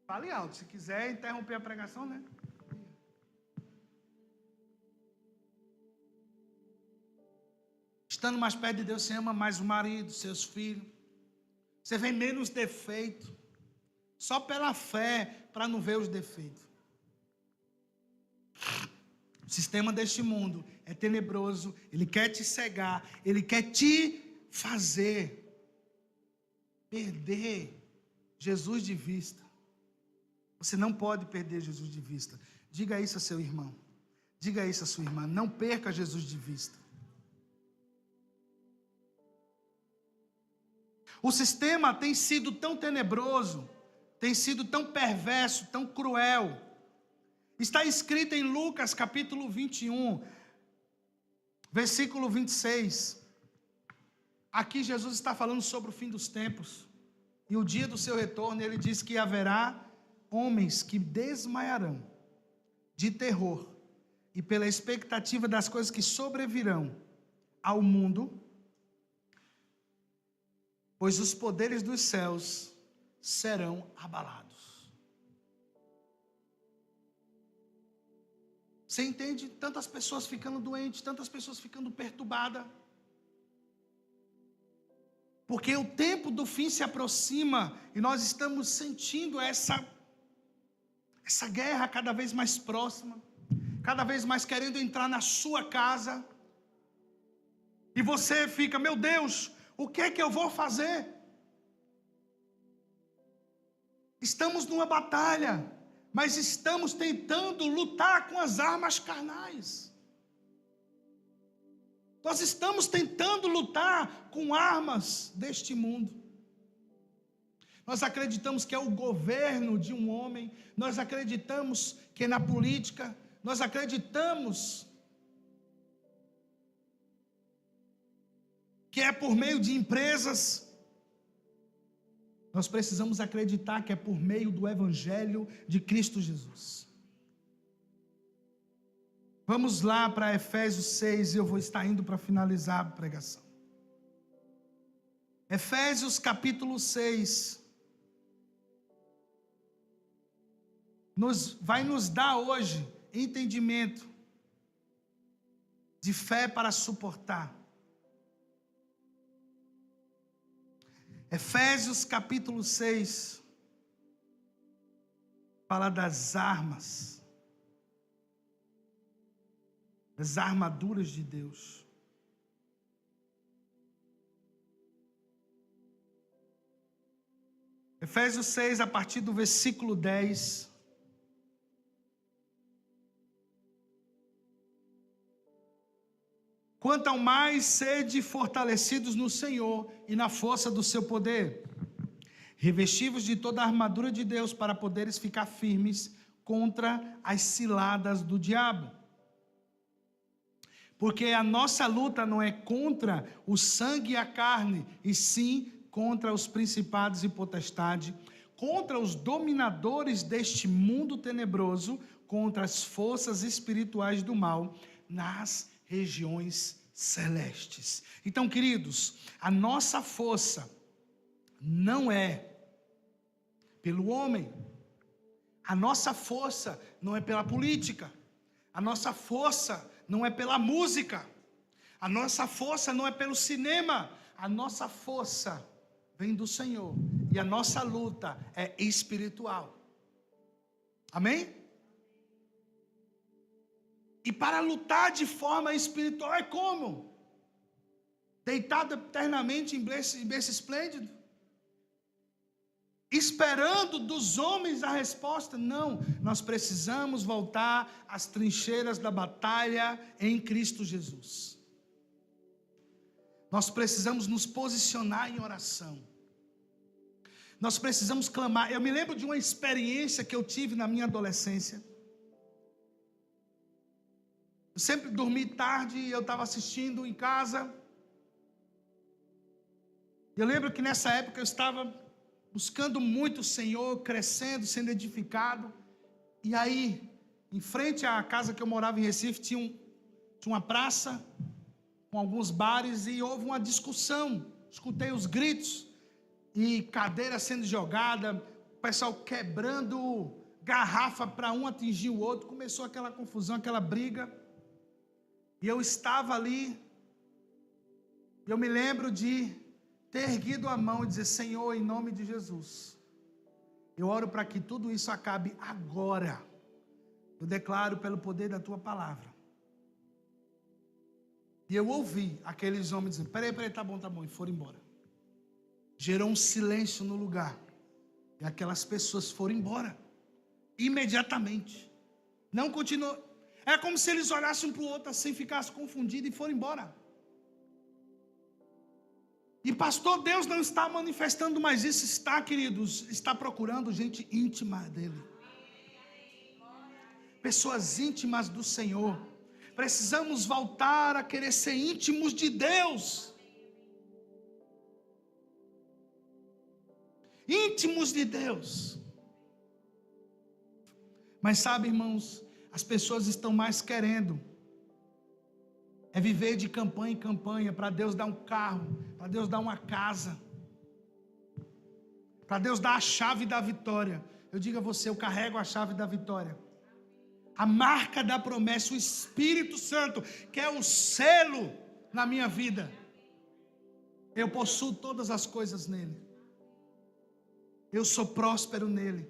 Fale alto, se quiser interromper a pregação, né? Estando mais perto de Deus, você ama mais o marido, seus filhos. Você vê menos defeito. Só pela fé, para não ver os defeitos. O sistema deste mundo é tenebroso. Ele quer te cegar. Ele quer te fazer perder Jesus de vista. Você não pode perder Jesus de vista. Diga isso a seu irmão. Diga isso a sua irmã. Não perca Jesus de vista. O sistema tem sido tão tenebroso, tem sido tão perverso, tão cruel. Está escrito em Lucas capítulo 21, versículo 26. Aqui Jesus está falando sobre o fim dos tempos. E o dia do seu retorno, ele diz que haverá homens que desmaiarão de terror e pela expectativa das coisas que sobrevirão ao mundo, pois os poderes dos céus serão abalados. Você entende? Tantas pessoas ficando doentes, tantas pessoas ficando perturbadas. Porque o tempo do fim se aproxima e nós estamos sentindo essa guerra cada vez mais próxima, cada vez mais querendo entrar na sua casa. E você fica: meu Deus, o que é que eu vou fazer? Estamos numa batalha, mas estamos tentando lutar com as armas carnais. Nós estamos tentando lutar com armas deste mundo. Nós acreditamos que é o governo de um homem, nós acreditamos que é na política, nós acreditamos que é por meio de empresas. Nós precisamos acreditar que é por meio do Evangelho de Cristo Jesus. Vamos lá para Efésios 6, e eu vou estar indo para finalizar a pregação. Efésios capítulo 6. Vai nos dar hoje entendimento de fé para suportar. Efésios capítulo 6 fala das armas, das armaduras de Deus. Efésios 6, a partir do versículo 10. Quanto ao mais, sede fortalecidos no Senhor e na força do seu poder, revestivos de toda a armadura de Deus para poderes ficar firmes contra as ciladas do diabo. Porque a nossa luta não é contra o sangue e a carne, e sim contra os principados e potestades, contra os dominadores deste mundo tenebroso, contra as forças espirituais do mal nas regiões celestes. Então, queridos, a nossa força não é pelo homem. A nossa força não é pela política. A nossa força não é pela música. A nossa força não é pelo cinema. A nossa força vem do Senhor. E a nossa luta é espiritual. Amém? E para lutar de forma espiritual é como? Deitado eternamente em berço esplêndido? Esperando dos homens a resposta? Não, nós precisamos voltar às trincheiras da batalha em Cristo Jesus. Nós precisamos nos posicionar em oração. Nós precisamos clamar. Eu me lembro de uma experiência que eu tive na minha adolescência. Eu sempre dormi tarde e eu estava assistindo em casa. Eu lembro que nessa época eu estava buscando muito o Senhor, crescendo, sendo edificado. E aí, em frente à casa que eu morava em Recife, tinha uma praça com alguns bares e houve uma discussão. Escutei os gritos e cadeira sendo jogada, o pessoal quebrando garrafa para um atingir o outro. Começou aquela confusão, aquela briga. E eu estava ali. Eu me lembro de ter erguido a mão e dizer: Senhor, em nome de Jesus, eu oro para que tudo isso acabe agora. Eu declaro pelo poder da tua palavra. E eu ouvi aqueles homens dizendo: peraí, tá bom, e foram embora. Gerou um silêncio no lugar. E aquelas pessoas foram embora. Imediatamente. Não continuou. É como se eles olhassem um para o outro assim, ficassem confundidos e foram embora. E pastor, Deus não está manifestando mais isso. Está, queridos, está procurando gente íntima dele. Pessoas íntimas do Senhor. Precisamos voltar a querer ser íntimos de Deus. Íntimos de Deus. Mas sabe, irmãos, as pessoas estão mais querendo é viver de campanha em campanha, para Deus dar um carro, para Deus dar uma casa, para Deus dar a chave da vitória. Eu digo a você, eu carrego a chave da vitória. A marca da promessa, o Espírito Santo, que é o selo na minha vida. Eu possuo todas as coisas nele. Eu sou próspero nele.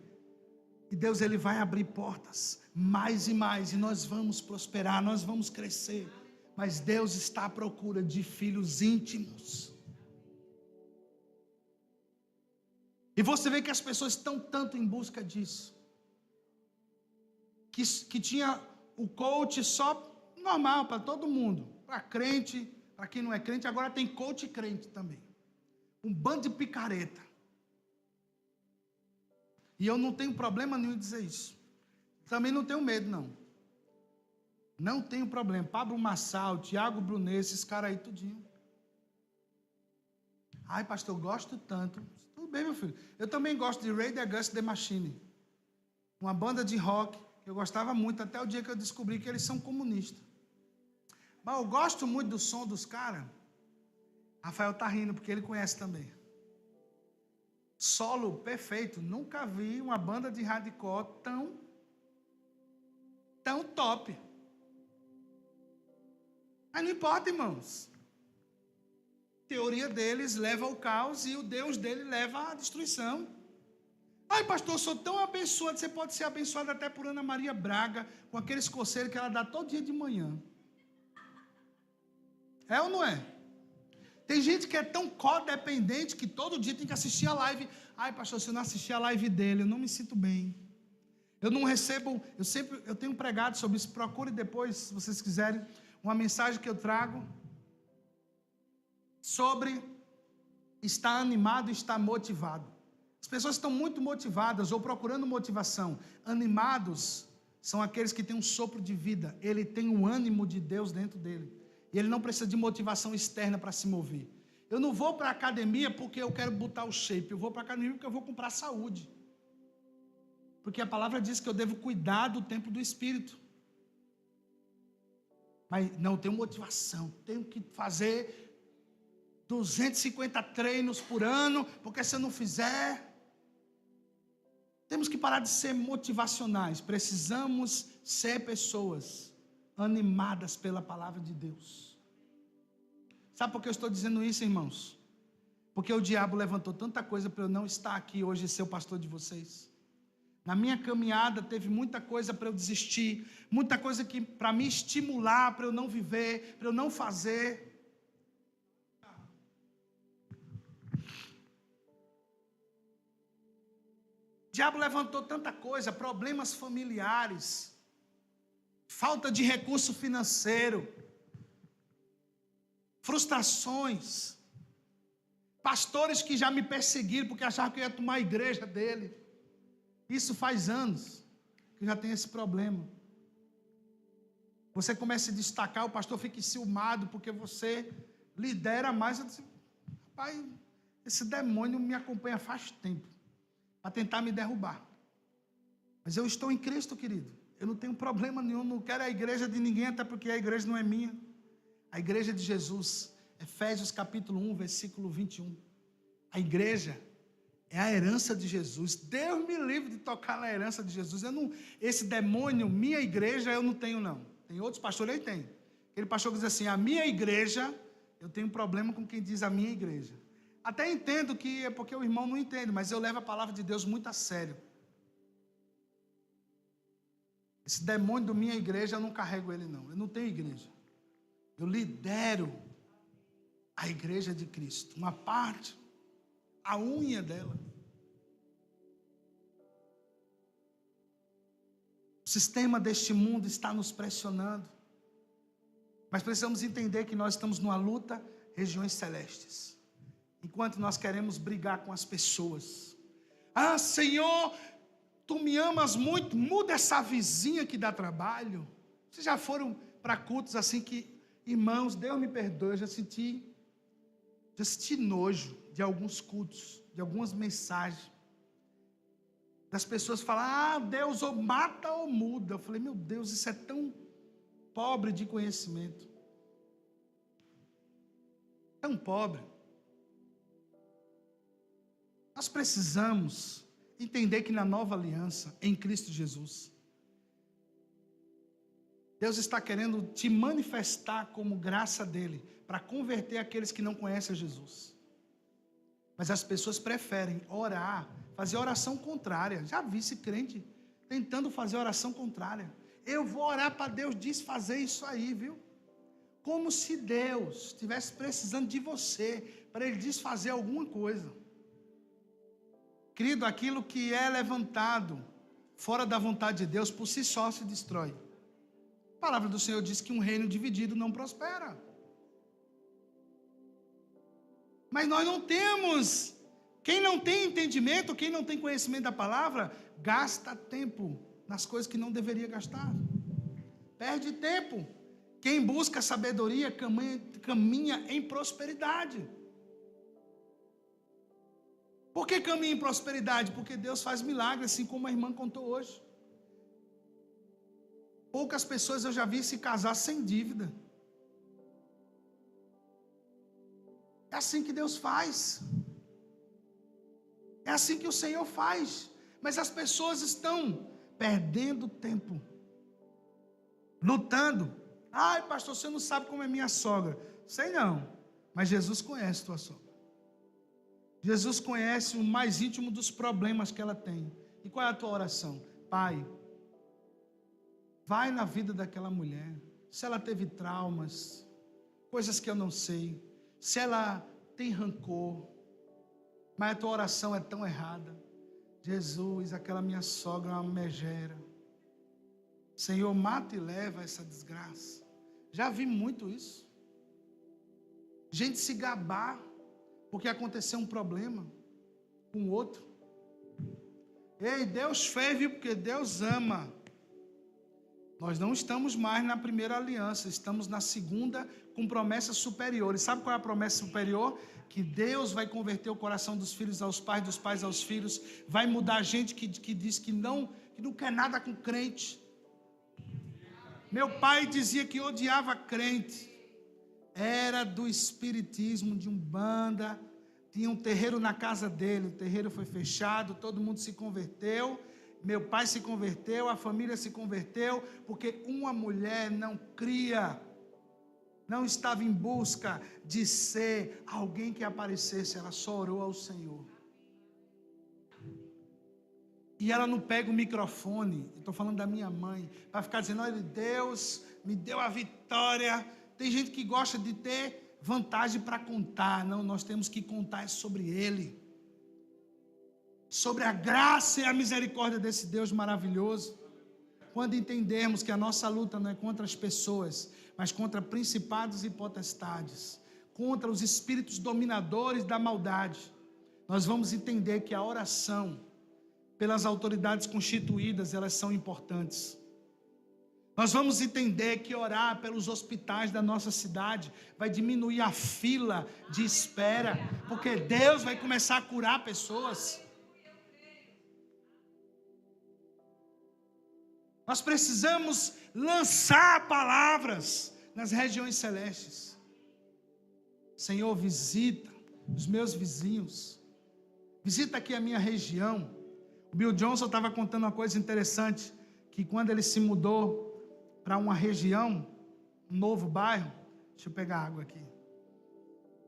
E Deus, ele vai abrir portas mais e mais, e nós vamos prosperar, nós vamos crescer. Mas Deus está à procura de filhos íntimos. E você vê que as pessoas estão tanto em busca disso. Que tinha o coach só normal para todo mundo. Para crente, para quem não é crente, agora tem coach crente também. Um bando de picareta. E eu não tenho problema nenhum em dizer isso. Também não tenho medo, não. Não tenho problema. Pablo Massal, Tiago Brunet, esses caras aí, tudinho. Ai, pastor, eu gosto tanto. Tudo bem, meu filho. Eu também gosto de Rage Against the Machine. Uma banda de rock que eu gostava muito, até o dia que eu descobri que eles são comunistas. Mas eu gosto muito do som dos caras. Rafael está rindo, porque ele conhece também. Solo perfeito. Nunca vi uma banda de hardcore tão top. Mas não importa, irmãos. A teoria deles leva ao caos e o Deus dele leva à destruição. Ai, pastor, eu sou tão abençoado. Você pode ser abençoado até por Ana Maria Braga, com aqueles coceiros que ela dá todo dia de manhã. É ou não é? Tem gente que é tão codependente que todo dia tem que assistir a live. Ai, pastor, se eu não assistir a live dele, eu não me sinto bem. Eu não recebo, eu tenho pregado sobre isso. Procure depois, se vocês quiserem, uma mensagem que eu trago sobre estar animado e estar motivado. As pessoas estão muito motivadas ou procurando motivação. Animados são aqueles que têm um sopro de vida. Ele tem o ânimo de Deus dentro dele. E ele não precisa de motivação externa para se mover. Eu não vou para a academia porque eu quero botar o shape. Eu vou para a academia porque eu vou comprar saúde. Porque a palavra diz que eu devo cuidar do templo do Espírito. Mas não, tenho motivação. Tenho que fazer 250 treinos por ano. Porque se eu não fizer... Temos que parar de ser motivacionais. Precisamos ser pessoas animadas pela palavra de Deus. Sabe por que eu estou dizendo isso, irmãos? Porque o diabo levantou tanta coisa para eu não estar aqui hoje e ser o pastor de vocês. Na minha caminhada teve muita coisa para eu desistir, muita coisa que para me estimular, para eu não viver, para eu não fazer. O diabo levantou tanta coisa, problemas familiares, falta de recurso financeiro, frustrações, pastores que já me perseguiram porque achavam que eu ia tomar a igreja dele. Isso faz anos que já tem esse problema. Você começa a se destacar, o pastor fica enciumado porque você lidera mais. Eu disse, pai, esse demônio me acompanha faz tempo para tentar me derrubar. Mas eu estou em Cristo, querido. Eu não tenho problema nenhum, não quero a igreja de ninguém, até porque a igreja não é minha. A igreja de Jesus. Efésios capítulo 1, versículo 21. A igreja é a herança de Jesus. Deus me livre de tocar na herança de Jesus. Esse demônio, minha igreja, eu não tenho não. Tem outros pastores aí, tem. Aquele pastor que diz assim, a minha igreja, eu tenho problema com quem diz a minha igreja. Até entendo que é porque o irmão não entende, mas eu levo a palavra de Deus muito a sério. Esse demônio da minha igreja, eu não carrego ele não. Eu não tenho igreja. Eu lidero a igreja de Cristo. Uma parte, a unha dela. O sistema deste mundo está nos pressionando. Mas precisamos entender que nós estamos numa luta, regiões celestes. Enquanto nós queremos brigar com as pessoas. Ah, Senhor, Tu me amas muito, muda essa vizinha que dá trabalho. Vocês já foram para cultos assim que, irmãos, Deus me perdoe, eu já senti nojo de alguns cultos, de algumas mensagens. Das pessoas falam, Deus ou mata ou muda. Eu falei, meu Deus, isso é tão pobre de conhecimento. Tão pobre. Nós precisamos entender que na nova aliança, em Cristo Jesus, Deus está querendo te manifestar como graça dele, para converter aqueles que não conhecem Jesus. Mas as pessoas preferem orar, fazer oração contrária. Já vi esse crente tentando fazer oração contrária. Eu vou orar para Deus desfazer isso aí, viu? Como se Deus estivesse precisando de você, para ele desfazer alguma coisa. Querido, aquilo que é levantado fora da vontade de Deus, por si só se destrói. A palavra do Senhor diz que um reino dividido não prospera. Mas nós não temos. Quem não tem entendimento, quem não tem conhecimento da palavra, gasta tempo nas coisas que não deveria gastar. Perde tempo. Quem busca sabedoria caminha em prosperidade. Por que caminha em prosperidade? Porque Deus faz milagres, assim como a irmã contou hoje. Poucas pessoas eu já vi se casar sem dívida. É assim que Deus faz. É assim que o Senhor faz. Mas as pessoas estão perdendo tempo, lutando. Ai, pastor, você não sabe como é minha sogra. Sei não, mas Jesus conhece tua sogra. Jesus conhece o mais íntimo dos problemas que ela tem. E qual é a tua oração? Pai, vai na vida daquela mulher. Se ela teve traumas, coisas que eu não sei. Se ela tem rancor, mas a tua oração é tão errada. Jesus, aquela minha sogra é uma megera. Senhor, mata e leva essa desgraça. Já vi muito isso. Gente se gabar porque aconteceu um problema com o outro. Ei, Deus fez, viu? Porque Deus ama. Nós não estamos mais na primeira aliança, estamos na segunda com promessas superiores. Sabe qual é a promessa superior? Que Deus vai converter o coração dos filhos aos pais, dos pais aos filhos. Vai mudar a gente que diz que não quer nada com crente. Meu pai dizia que odiava crente. Era do espiritismo, de Umbanda, Tinha um terreiro na casa dele, o terreiro foi fechado, todo mundo se converteu, meu pai se converteu, a família se converteu, porque uma mulher não cria, não estava em busca de ser alguém que aparecesse, ela só orou ao Senhor. E ela não pega o microfone, estou falando da minha mãe, para ficar dizendo, olha, Deus me deu a vitória. Tem gente que gosta de ter vantagem para contar. Não, nós temos que contar sobre Ele, sobre a graça e a misericórdia desse Deus maravilhoso. Quando entendermos que a nossa luta não é contra as pessoas, mas contra principados e potestades, contra os espíritos dominadores da maldade, nós vamos entender que a oração pelas autoridades constituídas, elas são importantes. Nós vamos entender que orar pelos hospitais da nossa cidade vai diminuir a fila de espera, porque Deus vai começar a curar pessoas. Nós precisamos lançar palavras nas regiões celestes. Senhor, visita os meus vizinhos, visita aqui a minha região. O Bill Johnson estava contando uma coisa interessante, que quando ele se mudou para uma região, um novo bairro, deixa eu pegar água aqui.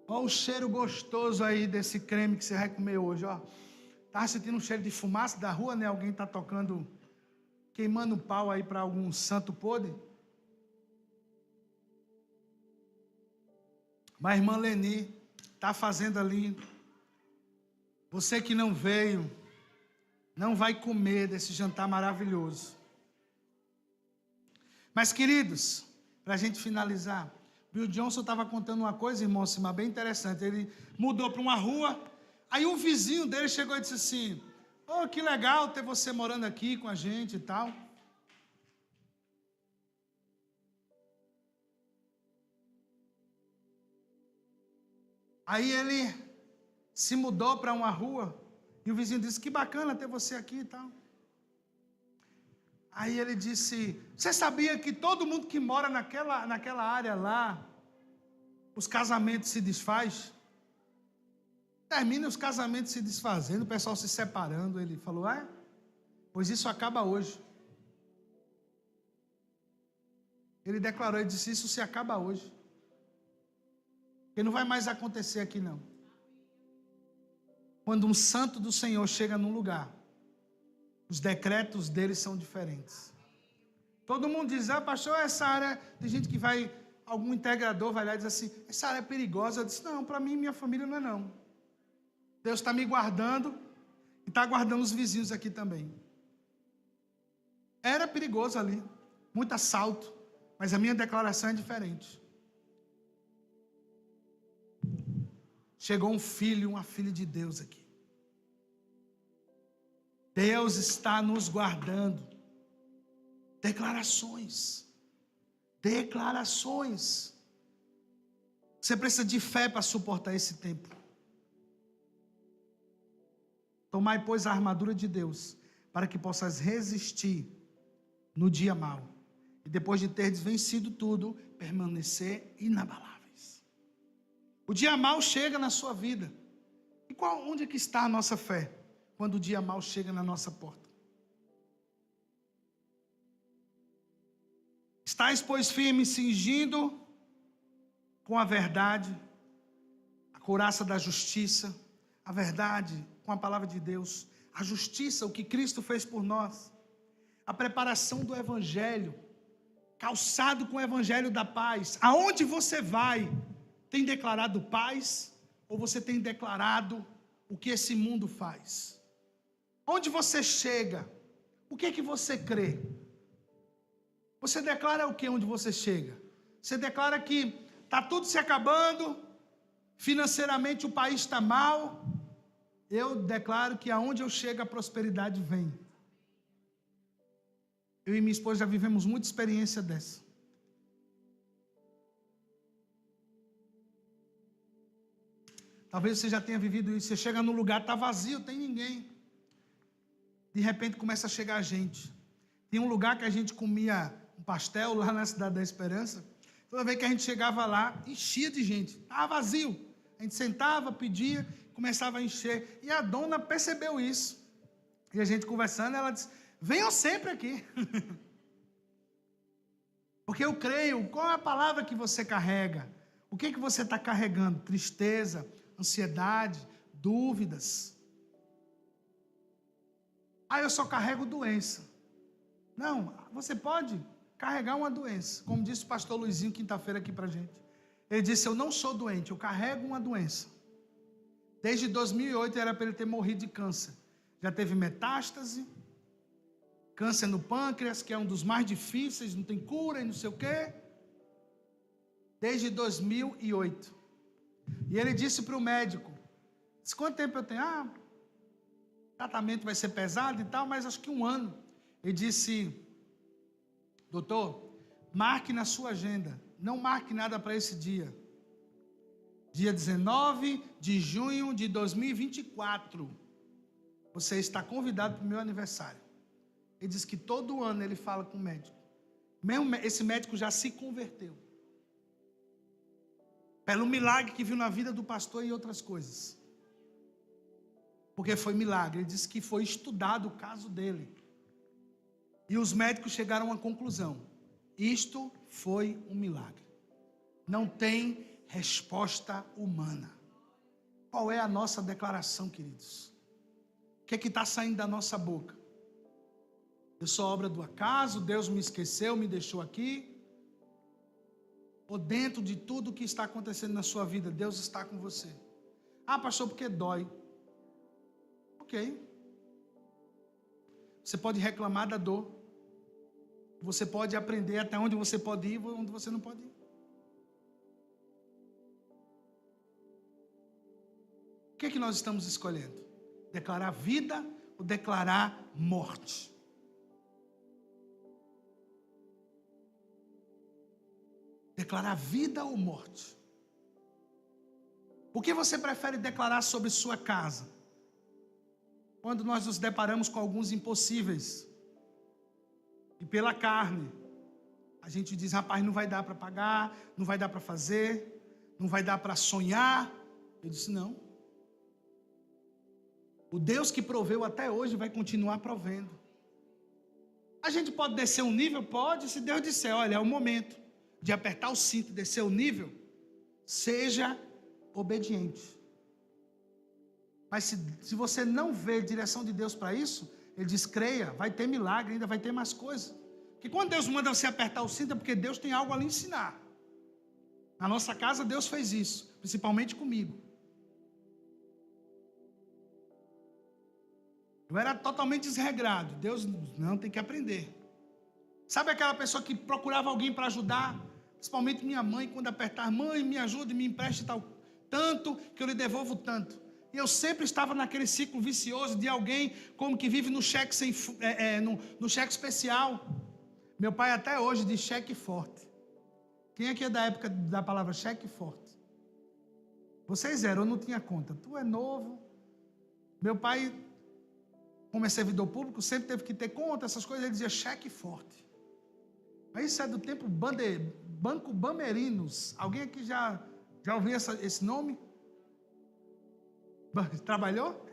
Olha o cheiro gostoso aí desse creme que você vai comer hoje, ó. Estava sentindo um cheiro de fumaça da rua, né? Alguém está tocando, queimando pau aí para algum santo podre. Mas a irmã Leni está fazendo ali. Você que não veio, não vai comer desse jantar maravilhoso. Mas, queridos, para a gente finalizar, Bill Johnson estava contando uma coisa, irmão Simar, bem interessante. Ele mudou para uma rua, aí um vizinho dele chegou e disse assim, oh, que legal ter você morando aqui com a gente e tal. Aí ele se mudou para uma rua, e o vizinho disse, que bacana ter você aqui e tal. Aí ele disse, você sabia que todo mundo que mora naquela área lá, os casamentos se desfaz? Termina os casamentos se desfazendo, o pessoal se separando. Ele falou, pois isso acaba hoje. Ele declarou, ele disse, isso se acaba hoje. Porque não vai mais acontecer aqui não. Quando um santo do Senhor chega num lugar, os decretos deles são diferentes. Todo mundo diz, pastor, essa área, tem gente que vai, algum integrador vai lá e diz assim, essa área é perigosa. Eu disse, não, para mim e minha família não é não. Deus está me guardando e está guardando os vizinhos aqui também. Era perigoso ali, muito assalto, mas a minha declaração é diferente. Chegou um filho, uma filha de Deus aqui. Deus está nos guardando. Declarações. Declarações. Você precisa de fé para suportar esse tempo. Tomai, pois, a armadura de Deus, para que possas resistir no dia mau. E depois de teres vencido tudo, permanecer inabaláveis. O dia mau chega na sua vida. E onde é que está a nossa fé? Quando o dia mau chega na nossa porta. Estais, pois, firmes, cingindo com a verdade, a couraça da justiça, a verdade com a palavra de Deus, a justiça, o que Cristo fez por nós, a preparação do Evangelho, calçado com o Evangelho da paz. Aonde você vai, tem declarado paz, ou você tem declarado o que esse mundo faz? Onde você chega, o que é que você crê? Você declara o que onde você chega? Você declara que está tudo se acabando, financeiramente o país está mal. Eu declaro que aonde eu chego a prosperidade vem. Eu e minha esposa já vivemos muita experiência dessa. Talvez você já tenha vivido isso. Você chega num lugar, está vazio, tem ninguém. De repente começa a chegar gente. Tem um lugar que a gente comia um pastel lá na Cidade da Esperança. Toda vez que a gente chegava lá, enchia de gente. Estava vazio. A gente sentava, pedia. começava a encher. E a dona percebeu isso. E a gente conversando, ela disse, venham sempre aqui. Porque eu creio, qual é a palavra que você carrega? O que você está carregando? Tristeza, ansiedade, dúvidas. Eu só carrego doença. Não, você pode carregar uma doença. Como disse o pastor Luizinho quinta-feira aqui pra gente. Ele disse, eu não sou doente, eu carrego uma doença. Desde 2008 era para ele ter morrido de câncer. Já teve metástase, câncer no pâncreas, que é um dos mais difíceis, não tem cura e não sei o quê. Desde 2008. E ele disse para o médico, disse, quanto tempo eu tenho? O tratamento vai ser pesado e tal, mas acho que 1 ano. Ele disse, doutor, marque na sua agenda, não marque nada para esse dia. Dia 19 de junho de 2024, você está convidado para o meu aniversário. Ele diz que todo ano ele fala com o médico. Mesmo esse médico já se converteu. Pelo milagre que viu na vida do pastor e outras coisas. Porque foi milagre. Ele disse que foi estudado o caso dele. E os médicos chegaram a uma conclusão. Isto foi um milagre. Não tem resposta humana. Qual é a nossa declaração, queridos? O que é que está saindo da nossa boca? Eu sou obra do acaso, Deus me esqueceu, me deixou aqui. Ou dentro de tudo que está acontecendo na sua vida, Deus está com você. Pastor, porque dói. Ok. Você pode reclamar da dor. Você pode aprender até onde você pode ir e onde você não pode ir. O que é que nós estamos escolhendo? Declarar vida ou declarar morte? Declarar vida ou morte? O que você prefere declarar sobre sua casa? Quando nós nos deparamos com alguns impossíveis. E pela carne. A gente diz, rapaz, não vai dar para pagar, não vai dar para fazer, não vai dar para sonhar. Eu disse, não. O Deus que proveu até hoje vai continuar provendo. A gente pode descer um nível? Pode, se Deus disser, olha, é o momento de apertar o cinto e descer o nível, seja obediente. Mas se você não vê direção de Deus para isso, ele diz, creia, vai ter milagre, ainda vai ter mais coisas. Porque quando Deus manda você apertar o cinto, é porque Deus tem algo a lhe ensinar. Na nossa casa, Deus fez isso, principalmente comigo. Eu era totalmente desregrado. Deus, não, tem que aprender. Sabe aquela pessoa que procurava alguém para ajudar? Principalmente minha mãe, quando apertar, mãe, me ajude, me empreste tal, tanto, que eu lhe devolvo tanto. E eu sempre estava naquele ciclo vicioso de alguém como que vive no cheque, no cheque especial. Meu pai até hoje diz cheque forte. Quem aqui é da época da palavra cheque forte? Vocês eram, eu não tinha conta. Tu é novo. Meu pai, como é servidor público, sempre teve que ter conta, essas coisas, ele dizia cheque forte. Mas isso é do tempo Banco Bamerinos. Alguém aqui já ouviu esse nome? Trabalhou?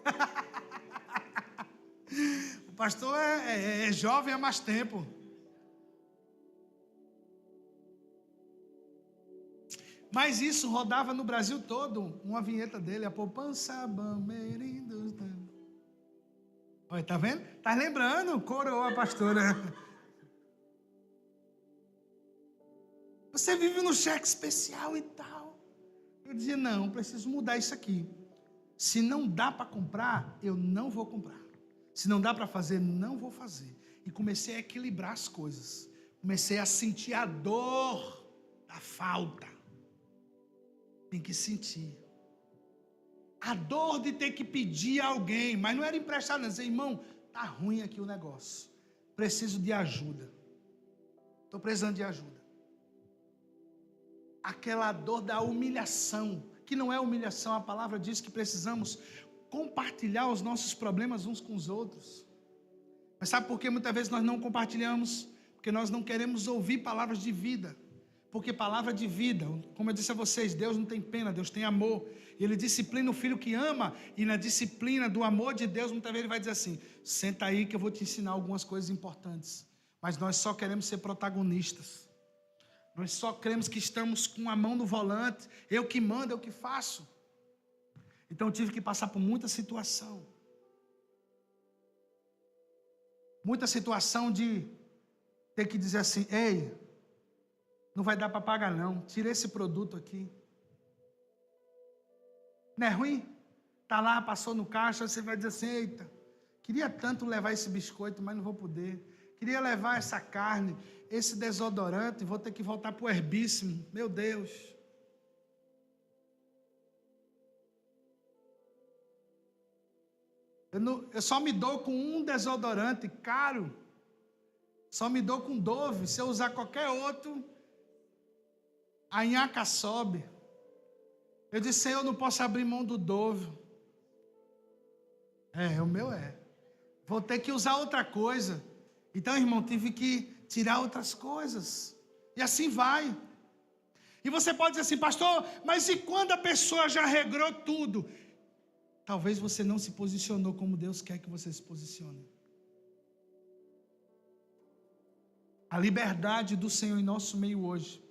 O pastor é jovem há mais tempo. Mas isso rodava no Brasil todo, uma vinheta dele, a poupança Bamerinos. Olha, tá vendo? Tá lembrando? Coroa a pastora. Você vive no cheque especial e tal. Eu dizia, não, preciso mudar isso aqui. Se não dá para comprar, eu não vou comprar. Se não dá para fazer, não vou fazer. E comecei a equilibrar as coisas. Comecei a sentir a dor da falta. Tem que sentir. A dor de ter que pedir a alguém, mas não era emprestado, não. Dizer, irmão, tá ruim aqui o negócio. Preciso de ajuda. Estou precisando de ajuda. Aquela dor da humilhação, que não é humilhação, a palavra diz que precisamos compartilhar os nossos problemas uns com os outros. Mas sabe por que muitas vezes nós não compartilhamos? Porque nós não queremos ouvir palavras de vida. porque palavra de vida, como eu disse a vocês, Deus não tem pena, Deus tem amor. Ele disciplina o filho que ama, e na disciplina do amor de Deus, muitas vezes ele vai dizer assim: senta aí que eu vou te ensinar algumas coisas importantes. Mas nós só queremos ser protagonistas. Nós só queremos que estamos com a mão no volante, eu que mando, eu que faço. Então eu tive que passar por muita situação. Muita situação de ter que dizer assim: ei, não vai dar para pagar não, tira esse produto aqui. Não é ruim? Está lá, passou no caixa, você vai dizer assim: eita, queria tanto levar esse biscoito, mas não vou poder. Queria levar essa carne, esse desodorante, vou ter que voltar para o herbíssimo. Meu Deus. Eu só me dou com um desodorante caro. Só me dou com Dove. Se eu usar qualquer outro, a nhaca sobe. Eu disse: Senhor, eu não posso abrir mão do Dove. O meu é. Vou ter que usar outra coisa. Então, irmão, tive que tirar outras coisas. E assim vai. E você pode dizer assim: pastor, mas e quando a pessoa já regrou tudo? Talvez você não se posicionou como Deus quer que você se posicione. A liberdade do Senhor em nosso meio hoje,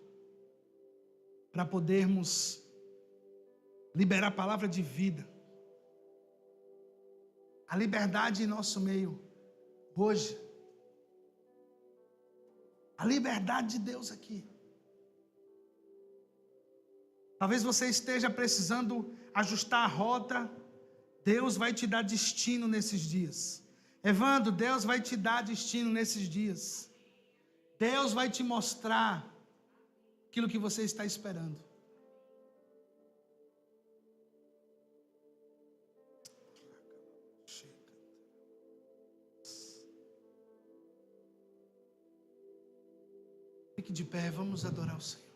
para podermos liberar a palavra de vida. A liberdade em nosso meio hoje. A liberdade de Deus aqui. Talvez você esteja precisando ajustar a rota. Deus vai te dar destino nesses dias. Evandro, Deus vai te dar destino nesses dias. Deus vai te mostrar aquilo que você está esperando. Fique de pé, vamos adorar o Senhor.